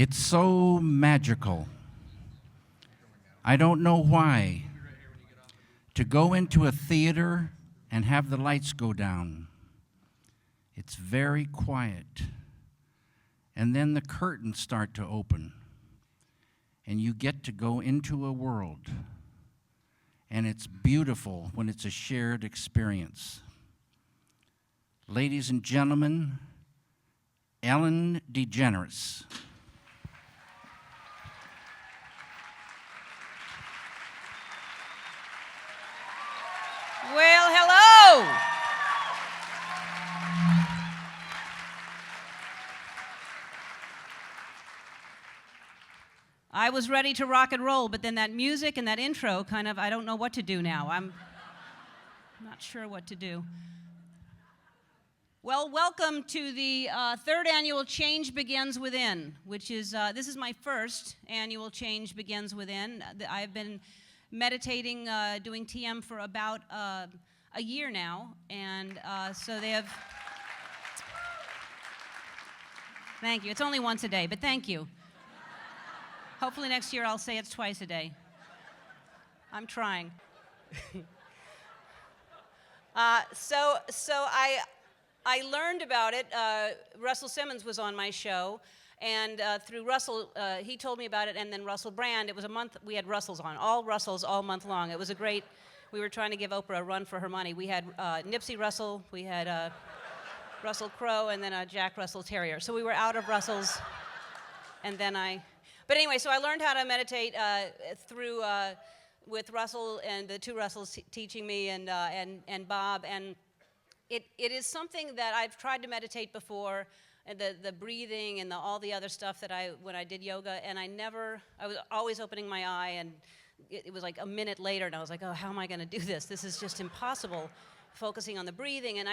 It's so magical. I don't know why. To go into a theater and have the lights go down. It's very quiet. And then the curtains start to open. And you get to go into a world. And it's beautiful when it's a shared experience. Ladies and gentlemen, Ellen DeGeneres. Well, hello. I was ready to rock and roll, but then that music and that intro kind of, I don't know what to do now. I'm not sure what to do. Well, welcome to the third annual Change Begins Within, which is, this is my first annual Change Begins Within. I've been meditating, doing TM for about a year now, and so they have, thank you. It's only once a day, but thank you. Hopefully next year I'll say it's twice a day. I'm trying. So I learned about it. Russell Simmons was on my show, and through Russell, he told me about it, and then Russell Brand. It was a month, we had Russells on, all Russells all month long. It was a great, we were trying to give Oprah a run for her money. We had Nipsey Russell, we had Russell Crowe, and then a Jack Russell Terrier. So we were out of Russells, and then but anyway, so I learned how to meditate through, with Russell and the two Russells teaching me, and Bob, and it is something that I've tried to meditate before, and the breathing and all the other stuff that when I did yoga, and I was always opening my eye, and it was like a minute later, and I was like, oh, how am I going to do this? This is just impossible, focusing on the breathing, and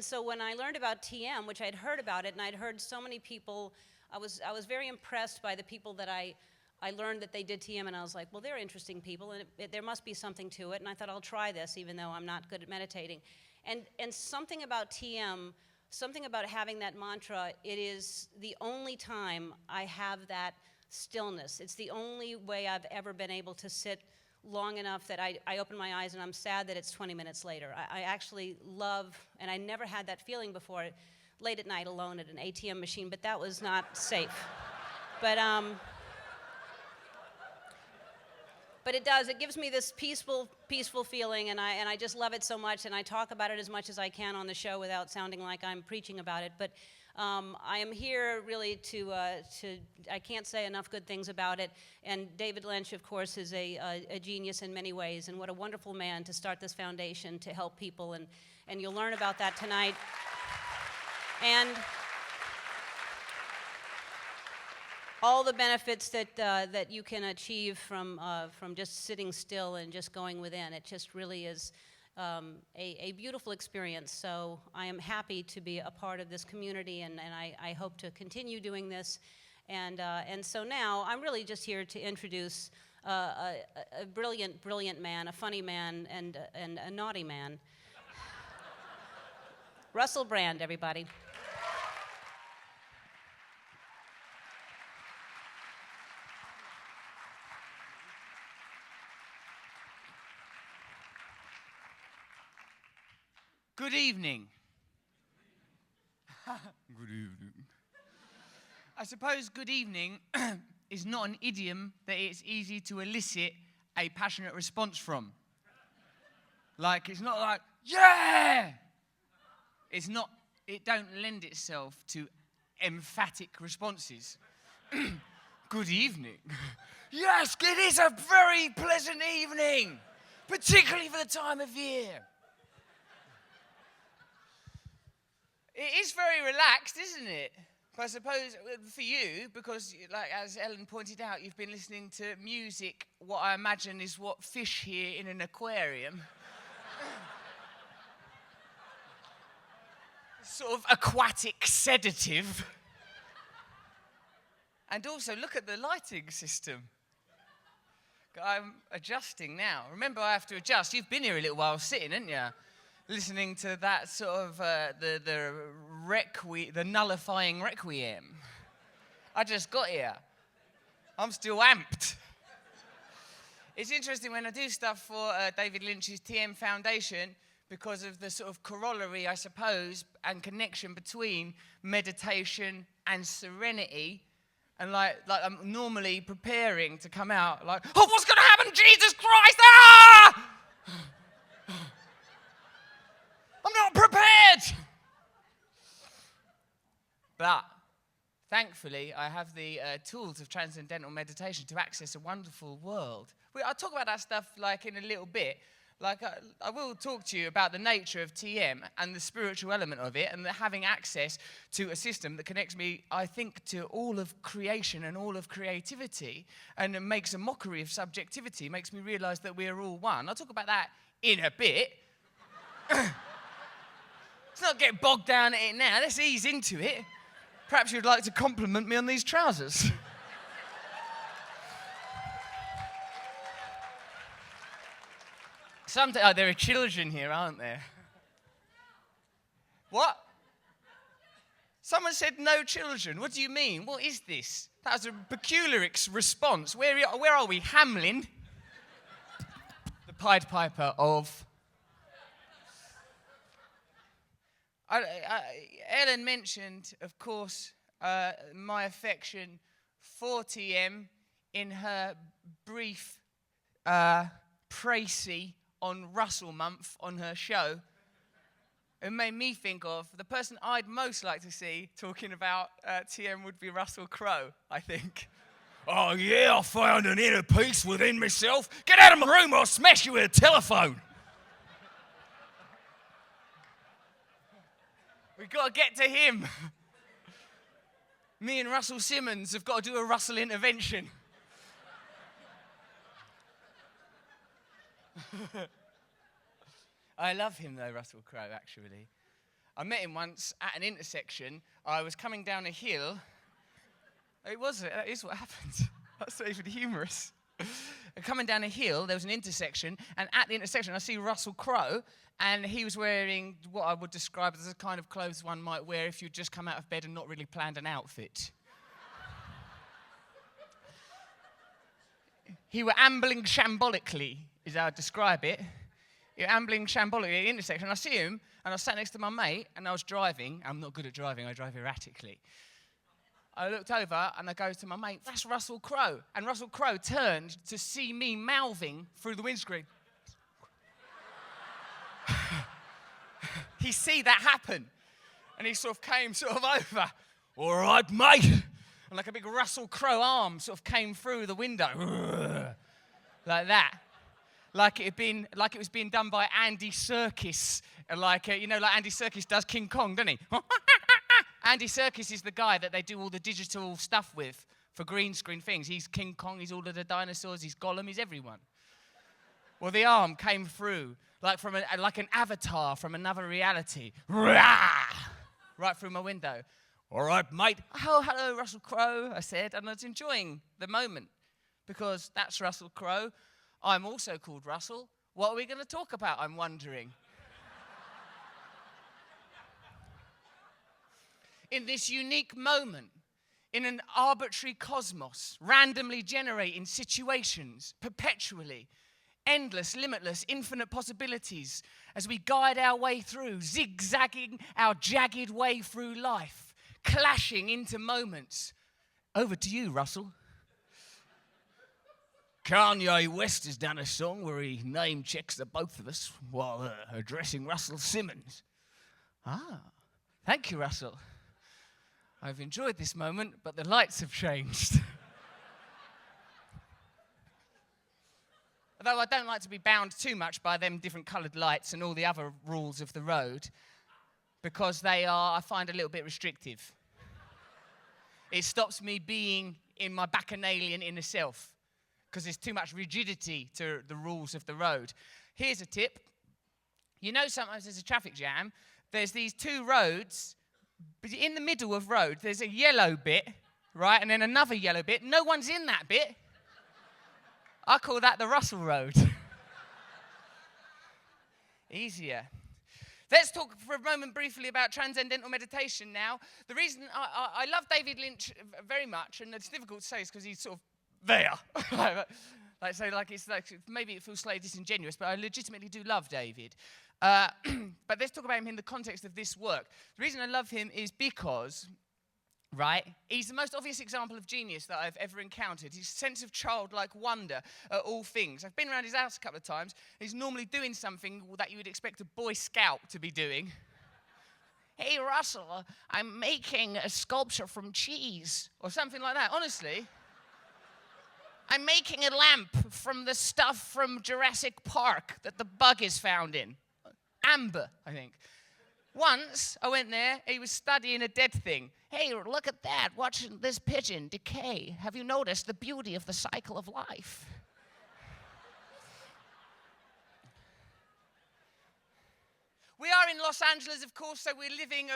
so when I learned about TM, which I'd heard about it, and I'd heard so many people, I was very impressed by the people that I learned that they did TM, and I was like, well, they're interesting people, and there must be something to it, and I thought I'll try this, even though I'm not good at meditating. And something about TM, something about having that mantra, it is the only time I have that stillness. It's the only way I've ever been able to sit long enough that I open my eyes and I'm sad that it's 20 minutes later. I actually love, and I never had that feeling before, late at night alone at an ATM machine, but that was not safe. But it does. It gives me this peaceful feeling, and I just love it so much, and I talk about it as much as I can on the show without sounding like I'm preaching about it. But I am here really I can't say enough good things about it. And David Lynch, of course, is a genius in many ways, and what a wonderful man to start this foundation to help people, and you'll learn about that tonight. And all the benefits that you can achieve from just sitting still and just going within. It just really is a beautiful experience. So I am happy to be a part of this community, and I hope to continue doing this. And so now I'm really just here to introduce a brilliant man, a funny man, and a naughty man. Russell Brand, everybody. Good evening. Good evening. I suppose good evening is not an idiom that it's easy to elicit a passionate response from. Like, it's not like, yeah! It don't lend itself to emphatic responses. Good evening. Yes, it is a very pleasant evening, particularly for the time of year. It is very relaxed, isn't it? But I suppose for you, because like as Ellen pointed out, you've been listening to music, what I imagine is what fish hear in an aquarium. Sort of aquatic sedative. And also look at the lighting system. I'm adjusting now. Remember, I have to adjust. You've been here a little while sitting, haven't you? Listening to that sort of the nullifying requiem. I just got here. I'm still amped. It's interesting when I do stuff for David Lynch's TM Foundation, because of the sort of corollary, I suppose, and connection between meditation and serenity. And like I'm normally preparing to come out like, oh, what's going to happen? Jesus Christ! Ah! I'm not prepared! But thankfully, I have the tools of transcendental meditation to access a wonderful world. I'll talk about that stuff like in a little bit. Like I will talk to you about the nature of TM and the spiritual element of it, and the having access to a system that connects me, I think, to all of creation and all of creativity, and it makes a mockery of subjectivity, makes me realize that we are all one. I'll talk about that in a bit. Let's not get bogged down in it now. Let's ease into it. Perhaps you'd like to compliment me on these trousers. There are children here, aren't there? What? Someone said no children. What do you mean? What is this? That was a peculiar response. Where are we? Hamlin? The Pied Piper of... Ellen mentioned, of course, my affection for TM in her brief précis on Russell Month on her show. It made me think of the person I'd most like to see talking about TM would be Russell Crowe, I think. Oh yeah, I found an inner peace within myself. Get out of my room or I'll smash you with a telephone. We've got to get to him. Me and Russell Simmons have got to do a Russell intervention. I love him though, Russell Crowe, actually. I met him once at an intersection. I was coming down a hill. That is what happened. That's not even humorous. Coming down a hill, there was an intersection, and at the intersection I see Russell Crowe, and he was wearing what I would describe as the kind of clothes one might wear if you'd just come out of bed and not really planned an outfit. He were ambling shambolically, is how I'd describe it. He were ambling shambolically at the intersection. I see him, and I sat next to my mate, and I was driving. I'm not good at driving, I drive erratically. I looked over, and I go to my mate, that's Russell Crowe. And Russell Crowe turned to see me mouthing through the windscreen. He see that happen. And he sort of came over. All right, mate. And like a big Russell Crowe arm sort of came through the window. Like that. Like it was being done by Andy Serkis. Like Andy Serkis does King Kong, doesn't he? Andy Serkis is the guy that they do all the digital stuff with for green screen things. He's King Kong, he's all of the dinosaurs, he's Gollum, he's everyone. Well, the arm came through like an avatar from another reality. Right through my window. All right, mate. Oh, hello, Russell Crowe, I said, and I was enjoying the moment because that's Russell Crowe. I'm also called Russell. What are we going to talk about, I'm wondering? In this unique moment, in an arbitrary cosmos, randomly generating situations, perpetually, endless, limitless, infinite possibilities, as we guide our way through, zigzagging our jagged way through life, clashing into moments. Over to you, Russell. Kanye West has done a song where he name checks the both of us while addressing Russell Simmons. Ah, thank you, Russell. I've enjoyed this moment, but the lights have changed. Although I don't like to be bound too much by them different coloured lights and all the other rules of the road, because they are, I find, a little bit restrictive. It stops me being in my bacchanalian inner self, because there's too much rigidity to the rules of the road. Here's a tip. You know, sometimes there's a traffic jam. There's these two roads. But in the middle of road, there's a yellow bit, right? And then another yellow bit. No one's in that bit. I call that the Russell Road. Easier. Let's talk for a moment briefly about transcendental meditation now. The reason I love David Lynch very much, and it's difficult to say, is because he's sort of there. Maybe it feels slightly disingenuous, but I legitimately do love David. But let's talk about him in the context of this work. The reason I love him is because, right, he's the most obvious example of genius that I've ever encountered. His sense of childlike wonder at all things. I've been around his house a couple of times. He's normally doing something that you would expect a Boy Scout to be doing. Hey, Russell, I'm making a sculpture from cheese, or something like that. Honestly, I'm making a lamp from the stuff from Jurassic Park that the bug is found in. Amber, I think. Once, I went there, he was studying a dead thing. Hey, look at that, watching this pigeon decay. Have you noticed the beauty of the cycle of life? We are in Los Angeles, of course, so we're living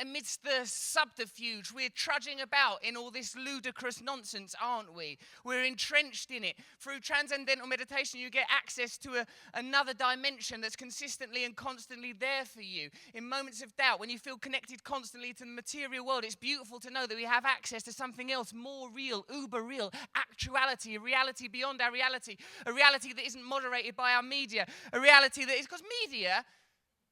amidst the subterfuge. We're trudging about in all this ludicrous nonsense, aren't we? We're entrenched in it. Through transcendental meditation, you get access to another dimension that's consistently and constantly there for you. In moments of doubt, when you feel connected constantly to the material world, it's beautiful to know that we have access to something else more real, uber real, actuality, a reality beyond our reality, a reality that isn't moderated by our media, a reality that is, because media,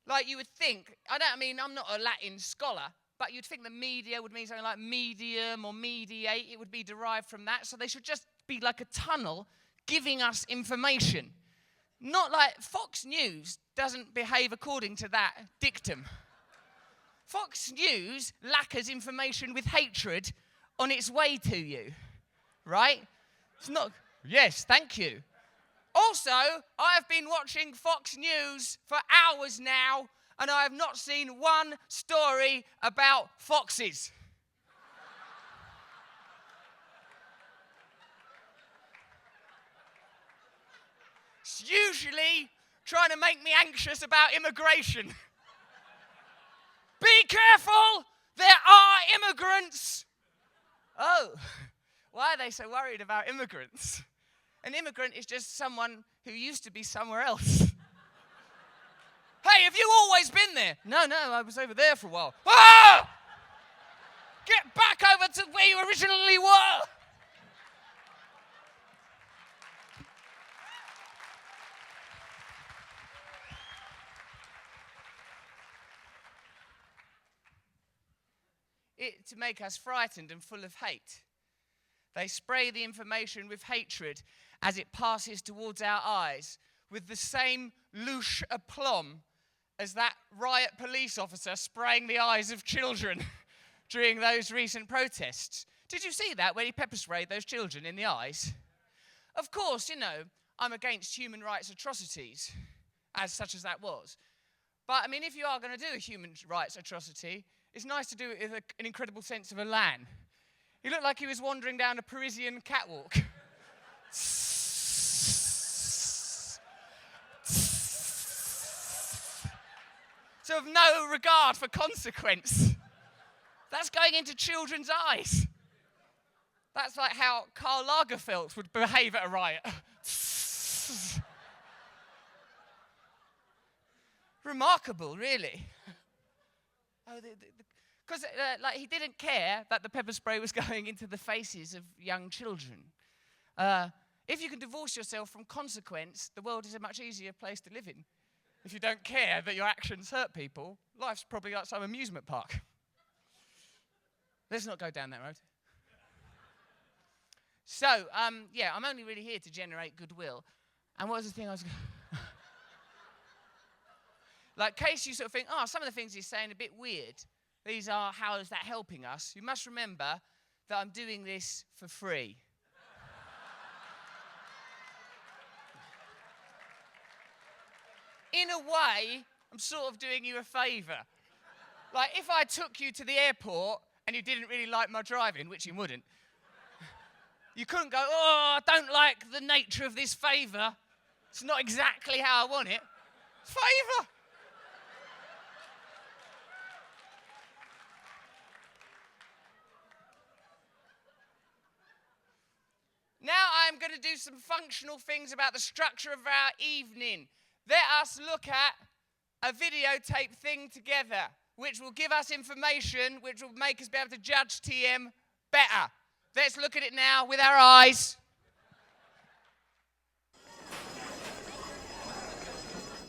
like you would think, I'm not a Latin scholar, but you'd think that media would mean something like medium or mediate. It would be derived from that. So they should just be like a tunnel giving us information. Not like Fox News doesn't behave according to that dictum. Fox News lacquers information with hatred on its way to you, right? It's not, yes, thank you. Also, I have been watching Fox News for hours now, and I have not seen one story about foxes. It's usually trying to make me anxious about immigration. Be careful, there are immigrants. Oh, why are they so worried about immigrants? An immigrant is just someone who used to be somewhere else. Hey, have you always been there? No, I was over there for a while. Ah! Get back over to where you originally were. To make us frightened and full of hate. They spray the information with hatred as it passes towards our eyes, with the same louche aplomb as that riot police officer spraying the eyes of children during those recent protests. Did you see that when he pepper sprayed those children in the eyes? Of course, I'm against human rights atrocities, as such as that was. But, if you are going to do a human rights atrocity, it's nice to do it with an incredible sense of elan. He looked like he was wandering down a Parisian catwalk. So of no regard for consequence. That's going into children's eyes. That's like how Karl Lagerfeld would behave at a riot. Remarkable, really. Because he didn't care that the pepper spray was going into the faces of young children. If you can divorce yourself from consequence, the world is a much easier place to live in. If you don't care that your actions hurt people, life's probably like some amusement park. Let's not go down that road. So, I'm only really here to generate goodwill. And what was the thing I was going to... Like, in case you sort of think, some of the things he's saying are a bit weird. These are, how is that helping us? You must remember that I'm doing this for free. In a way, I'm sort of doing you a favour. Like, if I took you to the airport and you didn't really like my driving, which you wouldn't, you couldn't go, I don't like the nature of this favour. It's not exactly how I want it. Favour. Now I'm going to do some functional things about the structure of our evening. Let us look at a videotape thing together, which will give us information, which will make us be able to judge TM better. Let's look at it now with our eyes.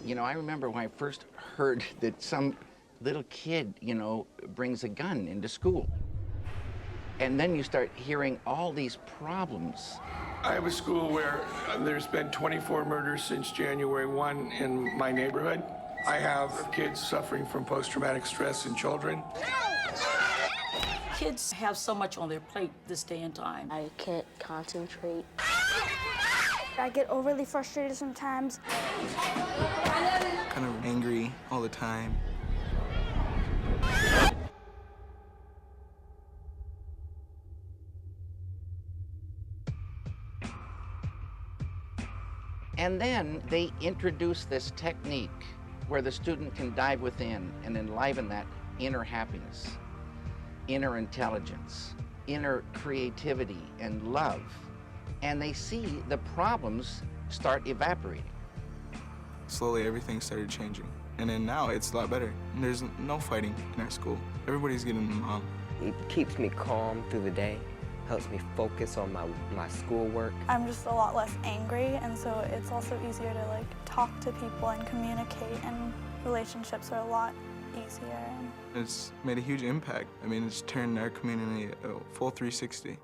You know, I remember when I first heard that some little kid, brings a gun into school. And then you start hearing all these problems. I have a school where there's been 24 murders since January 1 in my neighborhood. I have kids suffering from post-traumatic stress in children. Kids have so much on their plate this day and time. I can't concentrate. I get overly frustrated sometimes. Kind of angry all the time. And then they introduce this technique where the student can dive within and enliven that inner happiness, inner intelligence, inner creativity and love. And they see the problems start evaporating. Slowly everything started changing. And then now it's a lot better. And there's no fighting in our school. Everybody's getting along. It keeps me calm through the day, helps me focus on my schoolwork. I'm just a lot less angry, and so it's also easier to talk to people and communicate, and relationships are a lot easier. It's made a huge impact. I mean, it's turned our community a full 360.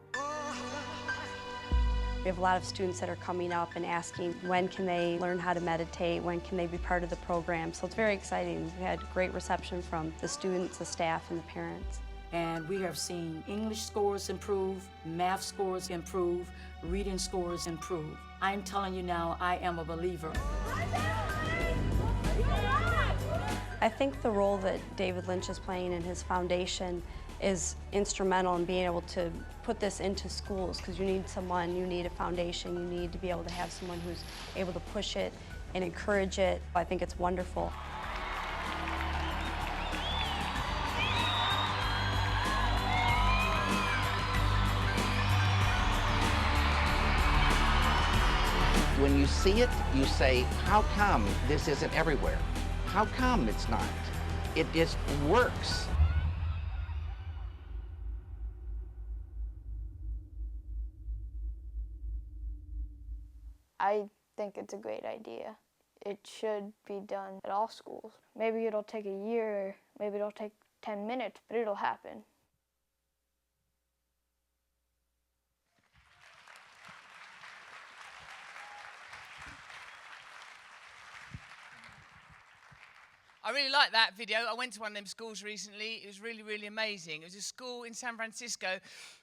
We have a lot of students that are coming up and asking when can they learn how to meditate, when can they be part of the program. So it's very exciting. We had great reception from the students, the staff, and the parents. And we have seen English scores improve, math scores improve, reading scores improve. I'm telling you now, I am a believer. I think the role that David Lynch is playing in his foundation is instrumental in being able to put this into schools, because you need a foundation, you need to be able to have someone who's able to push it and encourage it. I think it's wonderful. When you see it, you say, how come this isn't everywhere? How come it's not? It just works. I think it's a great idea. It should be done at all schools. Maybe it'll take a year, maybe it'll take 10 minutes, but it'll happen. I really like that video. I went to one of them schools recently. It was really, really amazing. It was a school in San Francisco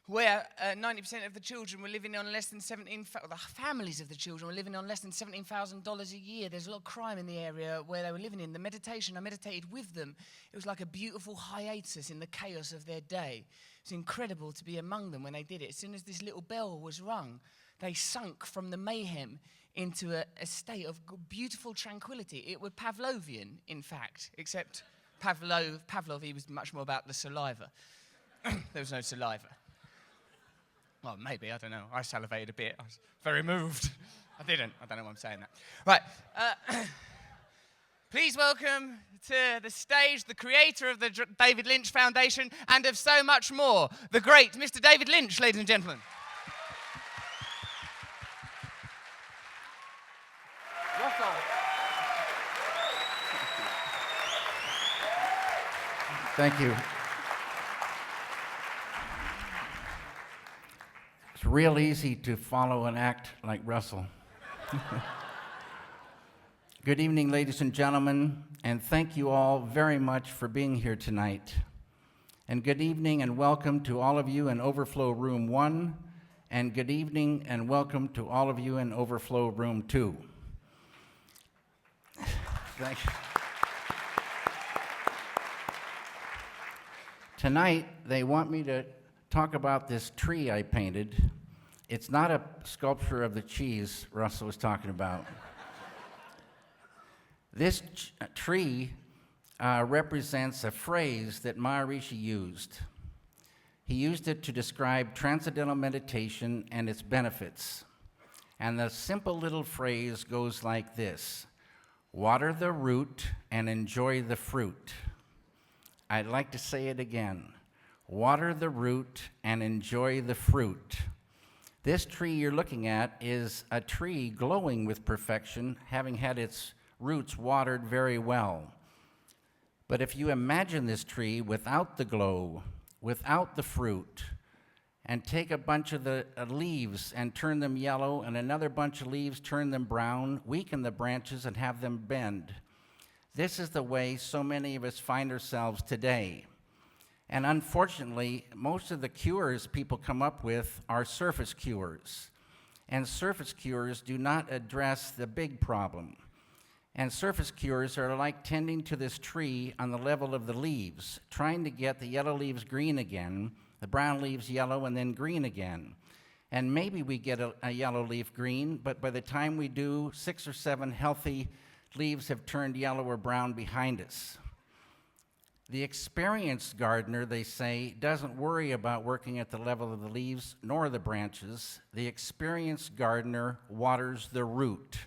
where 90% of the children were living on less than the families of the children were living on less than $17,000 a year. There's a lot of crime in the area where they were living in. The meditation, I meditated with them. It was like a beautiful hiatus in the chaos of their day. It was incredible to be among them when they did it. As soon as this little bell was rung, they sunk from the mayhem into a state of beautiful tranquility. It was Pavlovian, in fact, except Pavlov, he was much more about the saliva. There was no saliva. Well, maybe, I don't know. I salivated a bit. I was very moved. I don't know why I'm saying that. Right. Please welcome to the stage the creator of the David Lynch Foundation and of so much more, the great Mr. David Lynch, ladies and gentlemen. Thank you. It's real easy to follow an act like Russell. Good evening, ladies and gentlemen, and thank you all very much for being here tonight. And good evening and welcome to all of you in Overflow Room 1, and good evening and welcome to all of you in Overflow Room 2. Thank you. Tonight, they want me to talk about this tree I painted. It's not a sculpture of the cheese Russell was talking about. This tree represents a phrase that Maharishi used. He used it to describe transcendental meditation and its benefits. And the simple little phrase goes like this: water the root and enjoy the fruit. I'd like to say it again. water the root, and enjoy the fruit. This tree you're looking at is a tree glowing with perfection, having had its roots watered very well. But if you imagine this tree without the glow, without the fruit, and take a bunch of the leaves and turn them yellow, and another bunch of leaves, turn them brown, weaken the branches and have them bend. This is the way so many of us find ourselves today. And unfortunately, most of the cures people come up with are surface cures. And surface cures do not address the big problem. And surface cures are like tending to this tree on the level of the leaves, trying to get the yellow leaves green again, the brown leaves yellow, and then green again. And maybe we get a yellow leaf green, but by the time we do, 6 or 7 healthy leaves have turned yellow or brown behind us. The experienced gardener, they say, doesn't worry about working at the level of the leaves nor the branches. The experienced gardener waters the root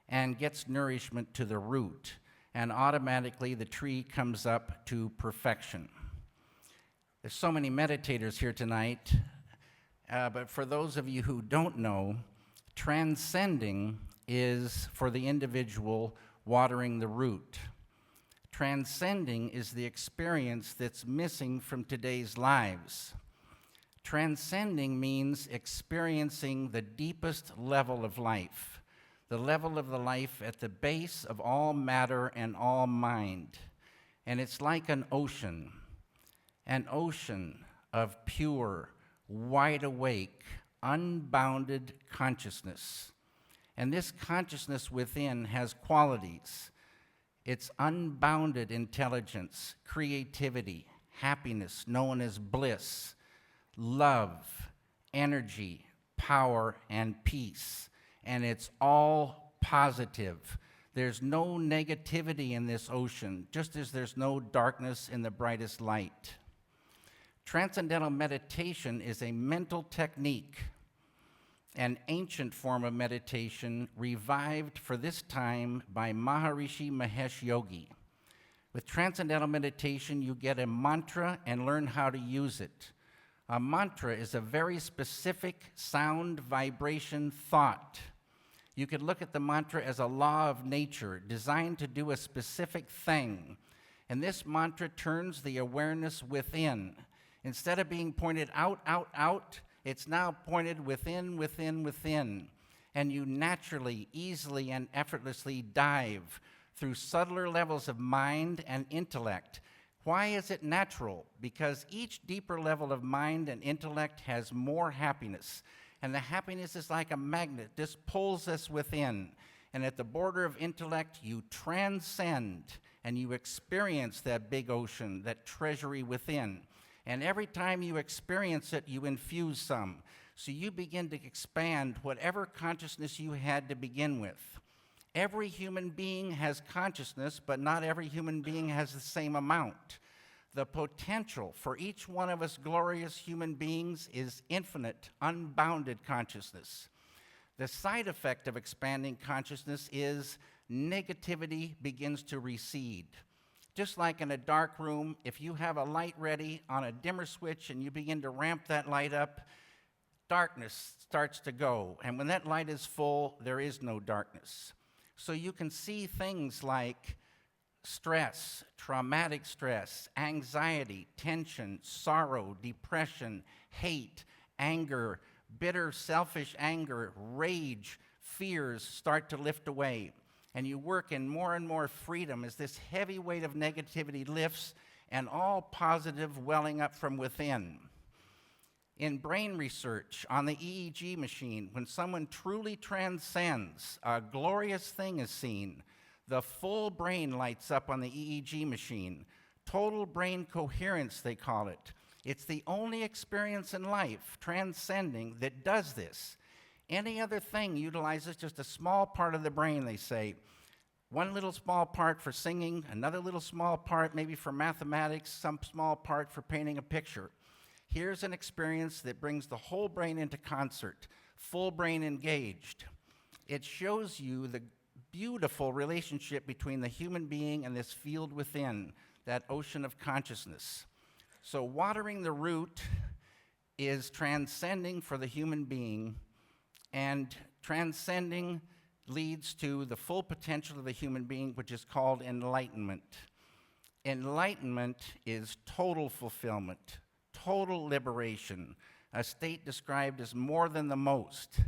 and gets nourishment to the root, and automatically the tree comes up to perfection. There's so many meditators here tonight, but for those of you who don't know, transcending is for the individual watering the root. Transcending is the experience that's missing from today's lives. Transcending means experiencing the deepest level of life, the level of the life at the base of all matter and all mind. And it's like an ocean of pure, wide awake, unbounded consciousness. And this consciousness within has qualities. It's unbounded intelligence, creativity, happiness, known as bliss, love, energy, power, and peace. And it's all positive. There's no negativity in this ocean, just as there's no darkness in the brightest light. Transcendental meditation is a mental technique, an ancient form of meditation revived for this time by Maharishi Mahesh Yogi. With transcendental meditation, you get a mantra and learn how to use it. A mantra is a very specific sound, vibration, thought. You could look at the mantra as a law of nature designed to do a specific thing. And this mantra turns the awareness within. Instead of being pointed out, it's now pointed within, within, within. And you naturally, easily, and effortlessly dive through subtler levels of mind and intellect. Why is it natural? Because each deeper level of mind and intellect has more happiness. And the happiness is like a magnet. This pulls us within. And at the border of intellect, you transcend and you experience that big ocean, that treasury within. And every time you experience it, you infuse some. So you begin to expand whatever consciousness you had to begin with. Every human being has consciousness, but not every human being has the same amount. The potential for each one of us glorious human beings is infinite, unbounded consciousness. The side effect of expanding consciousness is negativity begins to recede. Just like in a dark room, if you have a light ready on a dimmer switch and you begin to ramp that light up, darkness starts to go. And when that light is full, there is no darkness. So you can see things like stress, traumatic stress, anxiety, tension, sorrow, depression, hate, anger, bitter, selfish anger, rage, fears start to lift away. And you work in more and more freedom as this heavy weight of negativity lifts and all positive welling up from within. In brain research on the EEG machine, when someone truly transcends, a glorious thing is seen. The full brain lights up on the EEG machine. Total brain coherence, they call it. It's the only experience in life, transcending, that does this. Any other thing utilizes just a small part of the brain, they say. One little small part for singing, another little small part maybe for mathematics, some small part for painting a picture. Here's an experience that brings the whole brain into concert, full brain engaged. It shows you the beautiful relationship between the human being and this field within, that ocean of consciousness. So watering the root is transcending for the human being, and transcending leads to the full potential of the human being, which is called enlightenment. Enlightenment is total fulfillment, total liberation, a state described as more than the most,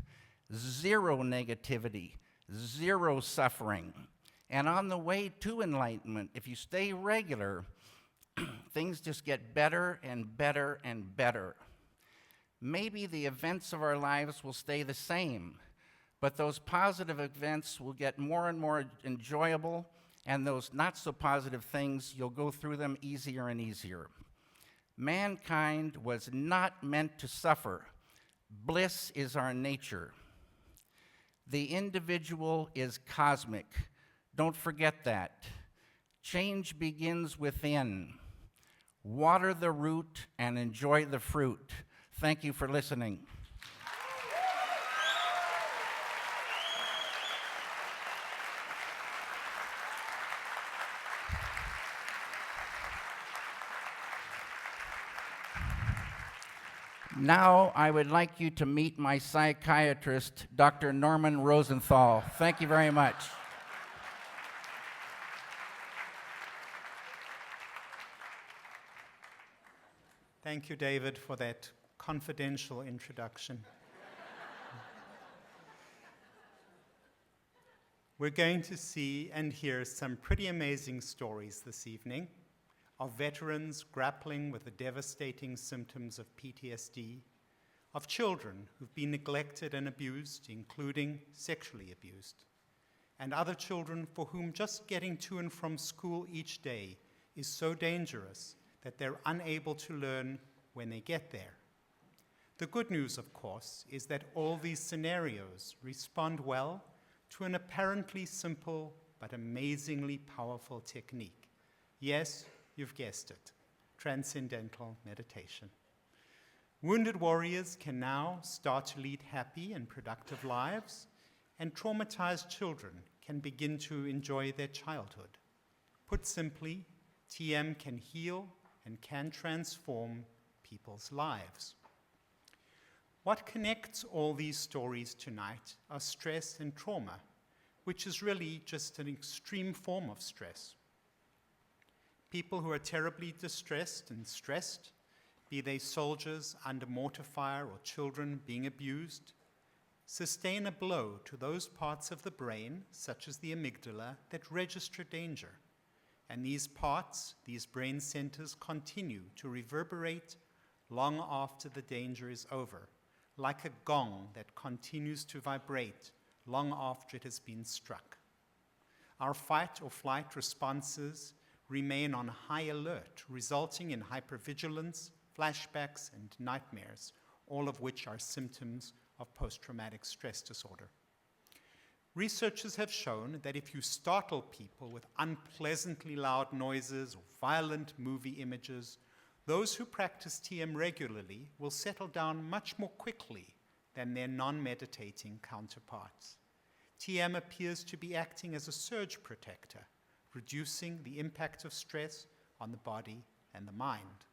zero negativity, zero suffering. And on the way to enlightenment, if you stay regular, things just get better and better and better. Maybe the events of our lives will stay the same, but those positive events will get more and more enjoyable, and those not so positive things, you'll go through them easier and easier. Mankind was not meant to suffer. Bliss is our nature. The individual is cosmic. Don't forget that. Change begins within. Water the root and enjoy the fruit. Thank you for listening. Now, I would like you to meet my psychiatrist, Dr. Norman Rosenthal. Thank you very much. Thank you, David, for that confidential introduction. We're going to see and hear some pretty amazing stories this evening of veterans grappling with the devastating symptoms of PTSD, of children who've been neglected and abused, including sexually abused, and other children for whom just getting to and from school each day is so dangerous that they're unable to learn when they get there. The good news, of course, is that all these scenarios respond well to an apparently simple but amazingly powerful technique. Yes, you've guessed it, transcendental meditation. Wounded warriors can now start to lead happy and productive lives, and traumatized children can begin to enjoy their childhood. Put simply, TM can heal and can transform people's lives. What connects all these stories tonight are stress and trauma, which is really just an extreme form of stress. People who are terribly distressed and stressed, be they soldiers under mortar fire or children being abused, sustain a blow to those parts of the brain, such as the amygdala, that register danger. And these parts, these brain centers, continue to reverberate long after the danger is over, like a gong that continues to vibrate long after it has been struck. Our fight or flight responses remain on high alert, resulting in hypervigilance, flashbacks, and nightmares, all of which are symptoms of post-traumatic stress disorder. Researchers have shown that if you startle people with unpleasantly loud noises or violent movie images, those who practice TM regularly will settle down much more quickly than their non-meditating counterparts. TM appears to be acting as a surge protector, reducing the impact of stress on the body and the mind.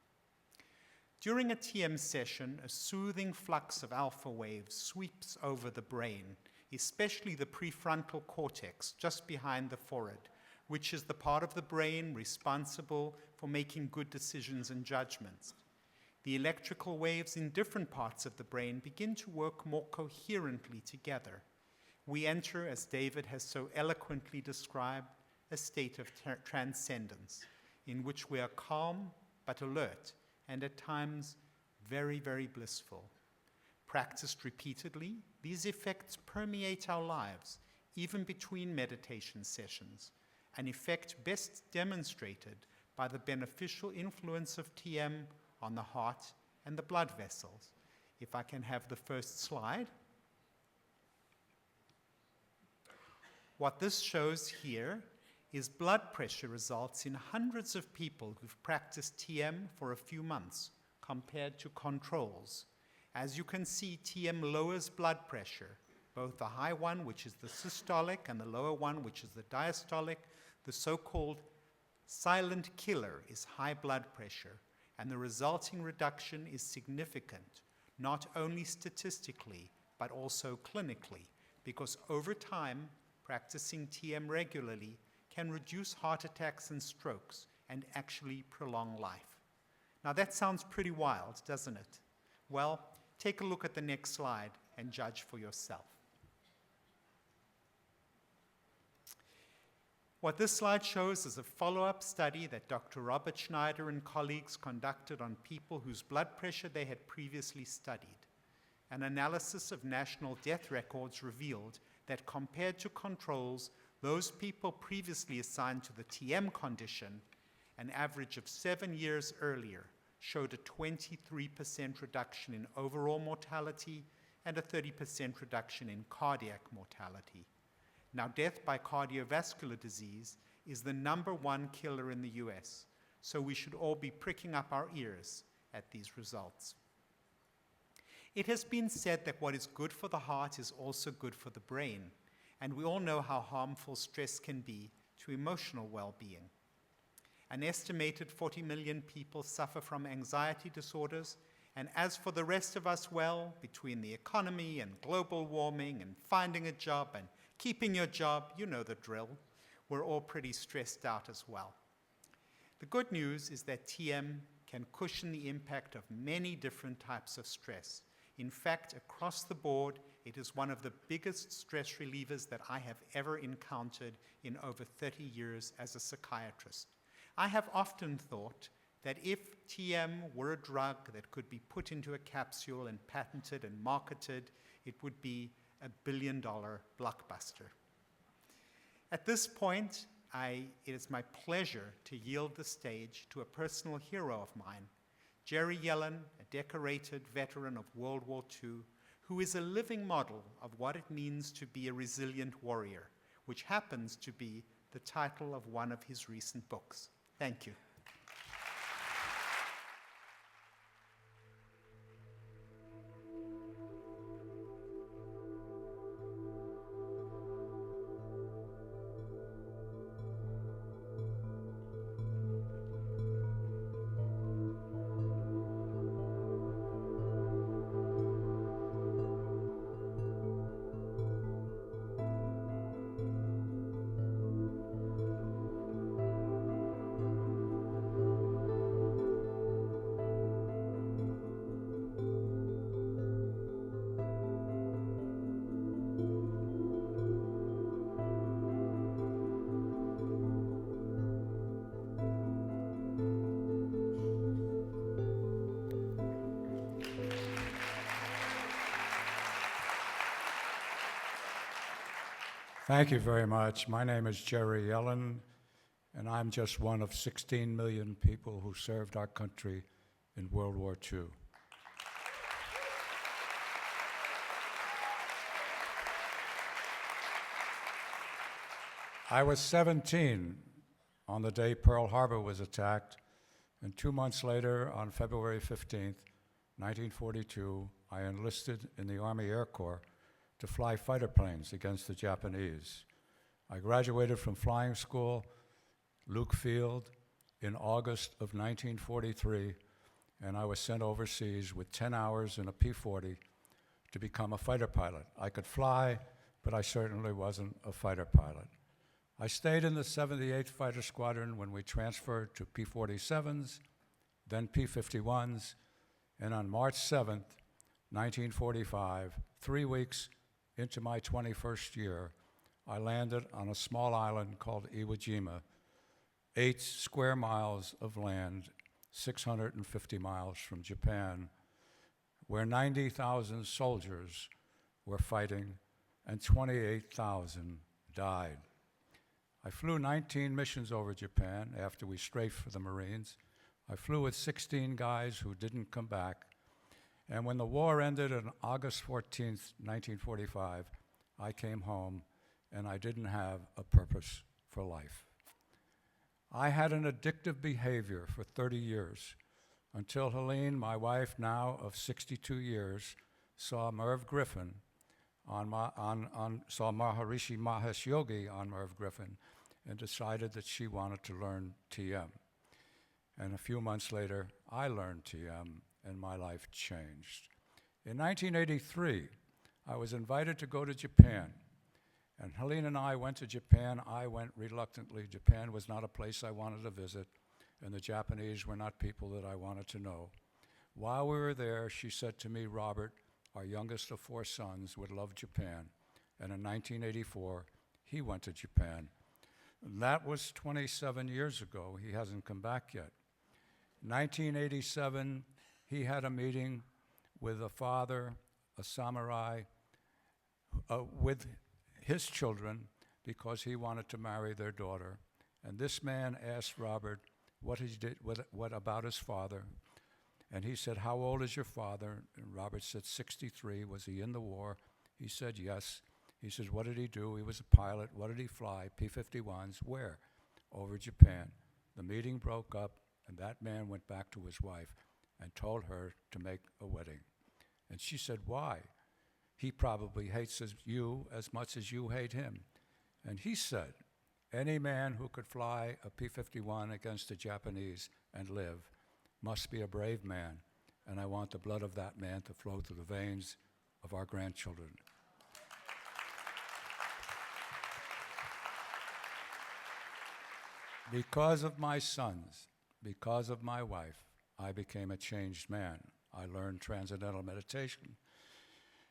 During a TM session, a soothing flux of alpha waves sweeps over the brain, especially the prefrontal cortex just behind the forehead, which is the part of the brain responsible for making good decisions and judgments. The electrical waves in different parts of the brain begin to work more coherently together. We enter, as David has so eloquently described, a state of transcendence, in which we are calm but alert, and at times very, very blissful. Practiced repeatedly, these effects permeate our lives, even between meditation sessions, an effect best demonstrated by the beneficial influence of TM on the heart and the blood vessels. If I can have the first slide. What this shows here is blood pressure results in hundreds of people who've practiced TM for a few months compared to controls. As you can see, TM lowers blood pressure, both the high one, which is the systolic, and the lower one, which is the diastolic. The so-called silent killer is high blood pressure. and the resulting reduction is significant, not only statistically, but also clinically, because over time, practicing TM regularly can reduce heart attacks and strokes and actually prolong life. Now that sounds pretty wild, doesn't it? Well, take a look at the next slide and judge for yourself. What this slide shows is a follow-up study that Dr. Robert Schneider and colleagues conducted on people whose blood pressure they had previously studied. An analysis of national death records revealed that compared to controls, those people previously assigned to the TM condition, an average of 7 years earlier, showed a 23% reduction in overall mortality and a 30% reduction in cardiac mortality. Now, death by cardiovascular disease is the #1 killer in the US, so we should all be pricking up our ears at these results. It has been said that what is good for the heart is also good for the brain, and we all know how harmful stress can be to emotional well-being. An estimated 40 million people suffer from anxiety disorders, and as for the rest of us, well, between the economy and global warming and finding a job and keeping your job, you know the drill, we're all pretty stressed out as well. The good news is that TM can cushion the impact of many different types of stress. In fact, across the board, it is one of the biggest stress relievers that I have ever encountered in over 30 years as a psychiatrist. I have often thought that if TM were a drug that could be put into a capsule and patented and marketed, it would be a billion-dollar blockbuster. At this point, it is my pleasure to yield the stage to a personal hero of mine, Jerry Yellen, a decorated veteran of World War II, who is a living model of what it means to be a resilient warrior, which happens to be the title of one of his recent books. Thank you. Thank you very much. My name is Jerry Yellen, and I'm just one of 16 million people who served our country in World War II. I was 17 on the day Pearl Harbor was attacked, and 2 months later, on February 15th, 1942, I enlisted in the Army Air Corps to fly fighter planes against the Japanese. I graduated from flying school, Luke Field, in August of 1943, and I was sent overseas with 10 hours in a P-40 to become a fighter pilot. I could fly, but I certainly wasn't a fighter pilot. I stayed in the 78th Fighter Squadron when we transferred to P-47s, then P-51s, and on March 7th, 1945, 3 weeks into my 21st year, I landed on a small island called Iwo Jima, 8 square miles of land, 650 miles from Japan, where 90,000 soldiers were fighting and 28,000 died. I flew 19 missions over Japan after we strafed for the Marines. I flew with 16 guys who didn't come back. And when the war ended on August 14th, 1945, I came home and I didn't have a purpose for life. I had an addictive behavior for 30 years until Helene, my wife now of 62 years, saw Merv Griffin saw Maharishi Mahesh Yogi on Merv Griffin and decided that she wanted to learn TM. And a few months later, I learned TM, and my life changed. In 1983, I was invited to go to Japan. And Helene and I went to Japan. I went reluctantly. Japan was not a place I wanted to visit, and the Japanese were not people that I wanted to know. While we were there, she said to me, Robert, our youngest of 4 sons, would love Japan. And in 1984, he went to Japan. And that was 27 years ago. He hasn't come back yet. 1987, he had a meeting with a father, a samurai, with his children because he wanted to marry their daughter. And this man asked Robert what he did, what about his father. And he said, how old is your father? And Robert said, 63. Was he in the war? He said, yes. He says, what did he do? He was a pilot. What did he fly? P-51s. Where? Over Japan. The meeting broke up, and that man went back to his wife and told her to make a wedding. And she said, why? He probably hates you as much as you hate him. And he said, any man who could fly a P-51 against the Japanese and live must be a brave man, and I want the blood of that man to flow through the veins of our grandchildren. Because of my sons, because of my wife, I became a changed man. I learned transcendental meditation,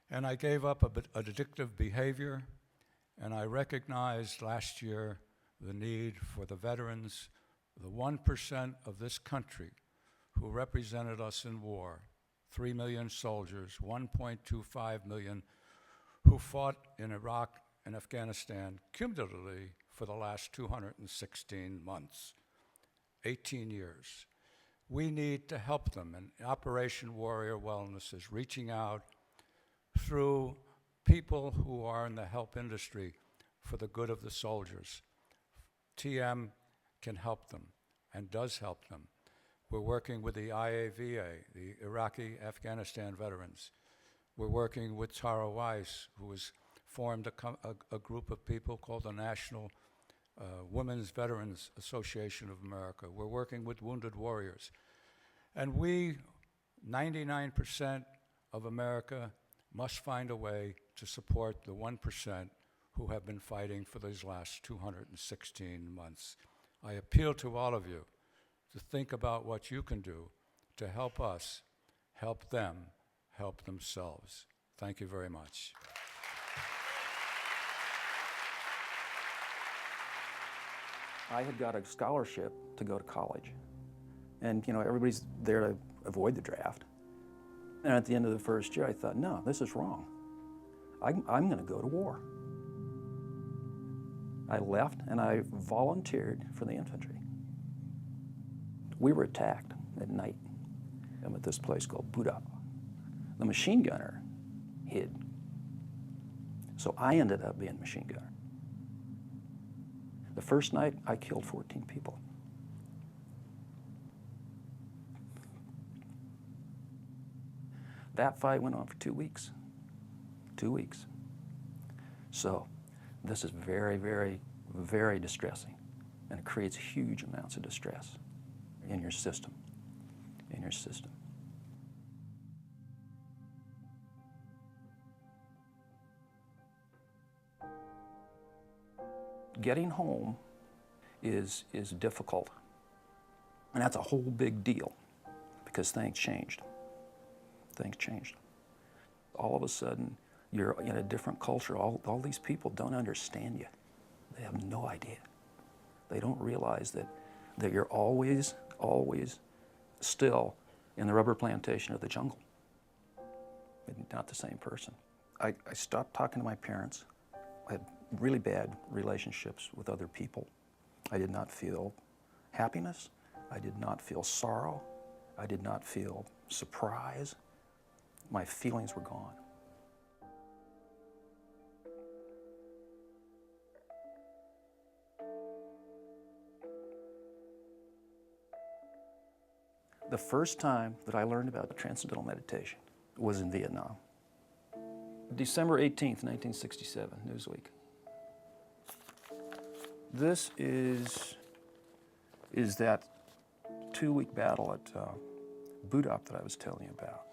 and I gave up addictive behavior, and I recognized last year the need for the veterans, the 1% of this country who represented us in war, 3 million soldiers, 1.25 million who fought in Iraq and Afghanistan cumulatively for the last 216 months, 18 years. We need to help them, and Operation Warrior Wellness is reaching out through people who are in the help industry for the good of the soldiers. TM can help them and does help them. We're working with the IAVA, the Iraqi Afghanistan veterans. We're working with Tara Weiss, who has formed a group of people called the National Women's Veterans Association of America. We're working with Wounded Warriors. And we, 99% of America, must find a way to support the 1% who have been fighting for these last 216 months. I appeal to all of you to think about what you can do to help us, help them, help themselves. Thank you very much. I had got a scholarship to go to college. And, you know, everybody's there to avoid the draft. And at the end of the first year, I thought, no, this is wrong. I'm going to go to war. I left and I volunteered for the infantry. We were attacked at night at this place called Buda. The machine gunner hid. So I ended up being machine gunner. The first night, I killed 14 people. That fight went on for 2 weeks. 2 weeks. So this is very, very, very distressing. And it creates huge amounts of distress in your system. In your system. Getting home is difficult. And that's a whole big deal because things changed. Things changed. All of a sudden, you're in a different culture. All these people don't understand you. They have no idea. They don't realize that you're always still in the rubber plantation of the jungle. Not the same person. I stopped talking to my parents. I had really bad relationships with other people. I did not feel happiness. I did not feel sorrow. I did not feel surprise. My feelings were gone. The first time that I learned about transcendental meditation was in Vietnam. December 18th, 1967, Newsweek. This is that 2-week battle at boot up that I was telling you about.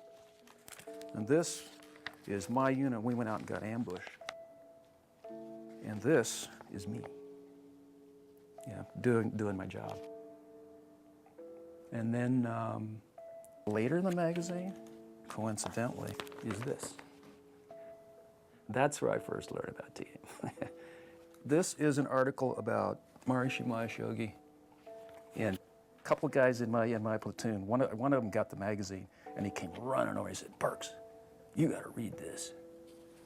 And this is my unit. We went out and got ambushed. And this is me, doing my job. And then later in the magazine, coincidentally, is this. That's where I first learned about TM. This is an article about Maharishi Mahesh Yogi, and a couple of guys in my platoon. One of them got the magazine, and he came running over. He said, "Burks, you got to read this."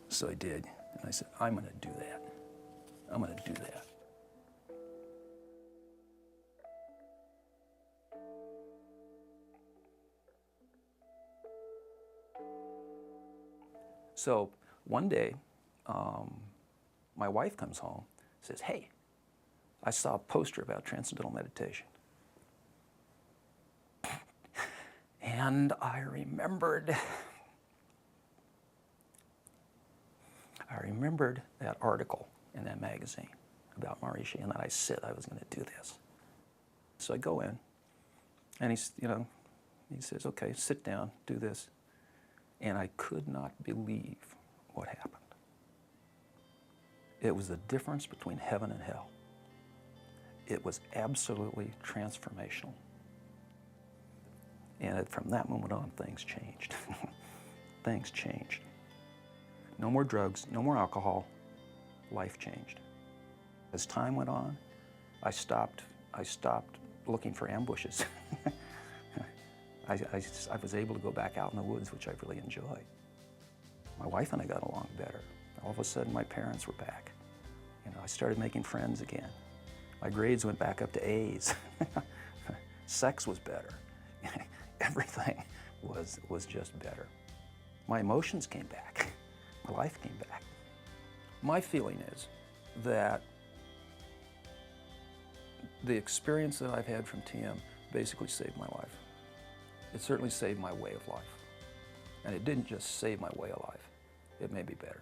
So I did, and I said, "I'm going to do that. I'm going to do that." So one day, my wife comes home, says, "Hey, I saw a poster about transcendental meditation." And I remembered that article in that magazine about Maharishi, and that I said I was going to do this. So I go in, and he says, "Okay, sit down, do this." And I could not believe what happened. It was the difference between heaven and hell. It was absolutely transformational. And from that moment on, things changed. Things changed. No more drugs, no more alcohol. Life changed. As time went on, I stopped looking for ambushes. I was able to go back out in the woods, which I really enjoyed. My wife and I got along better. All of a sudden, my parents were back. I started making friends again. My grades went back up to A's. Sex was better. Everything was just better. My emotions came back. My life came back. My feeling is that the experience that I've had from TM basically saved my life. It certainly saved my way of life. And it didn't just save my way of life, it made me better.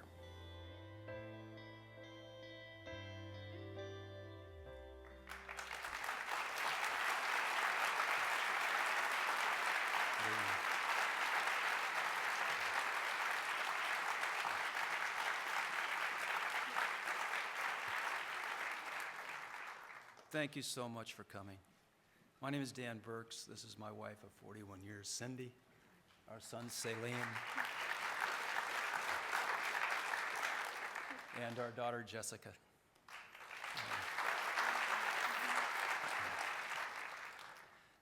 Thank you so much for coming. My name is Dan Burks. This is my wife of 41 years, Cindy. Our son, Salim. And our daughter, Jessica.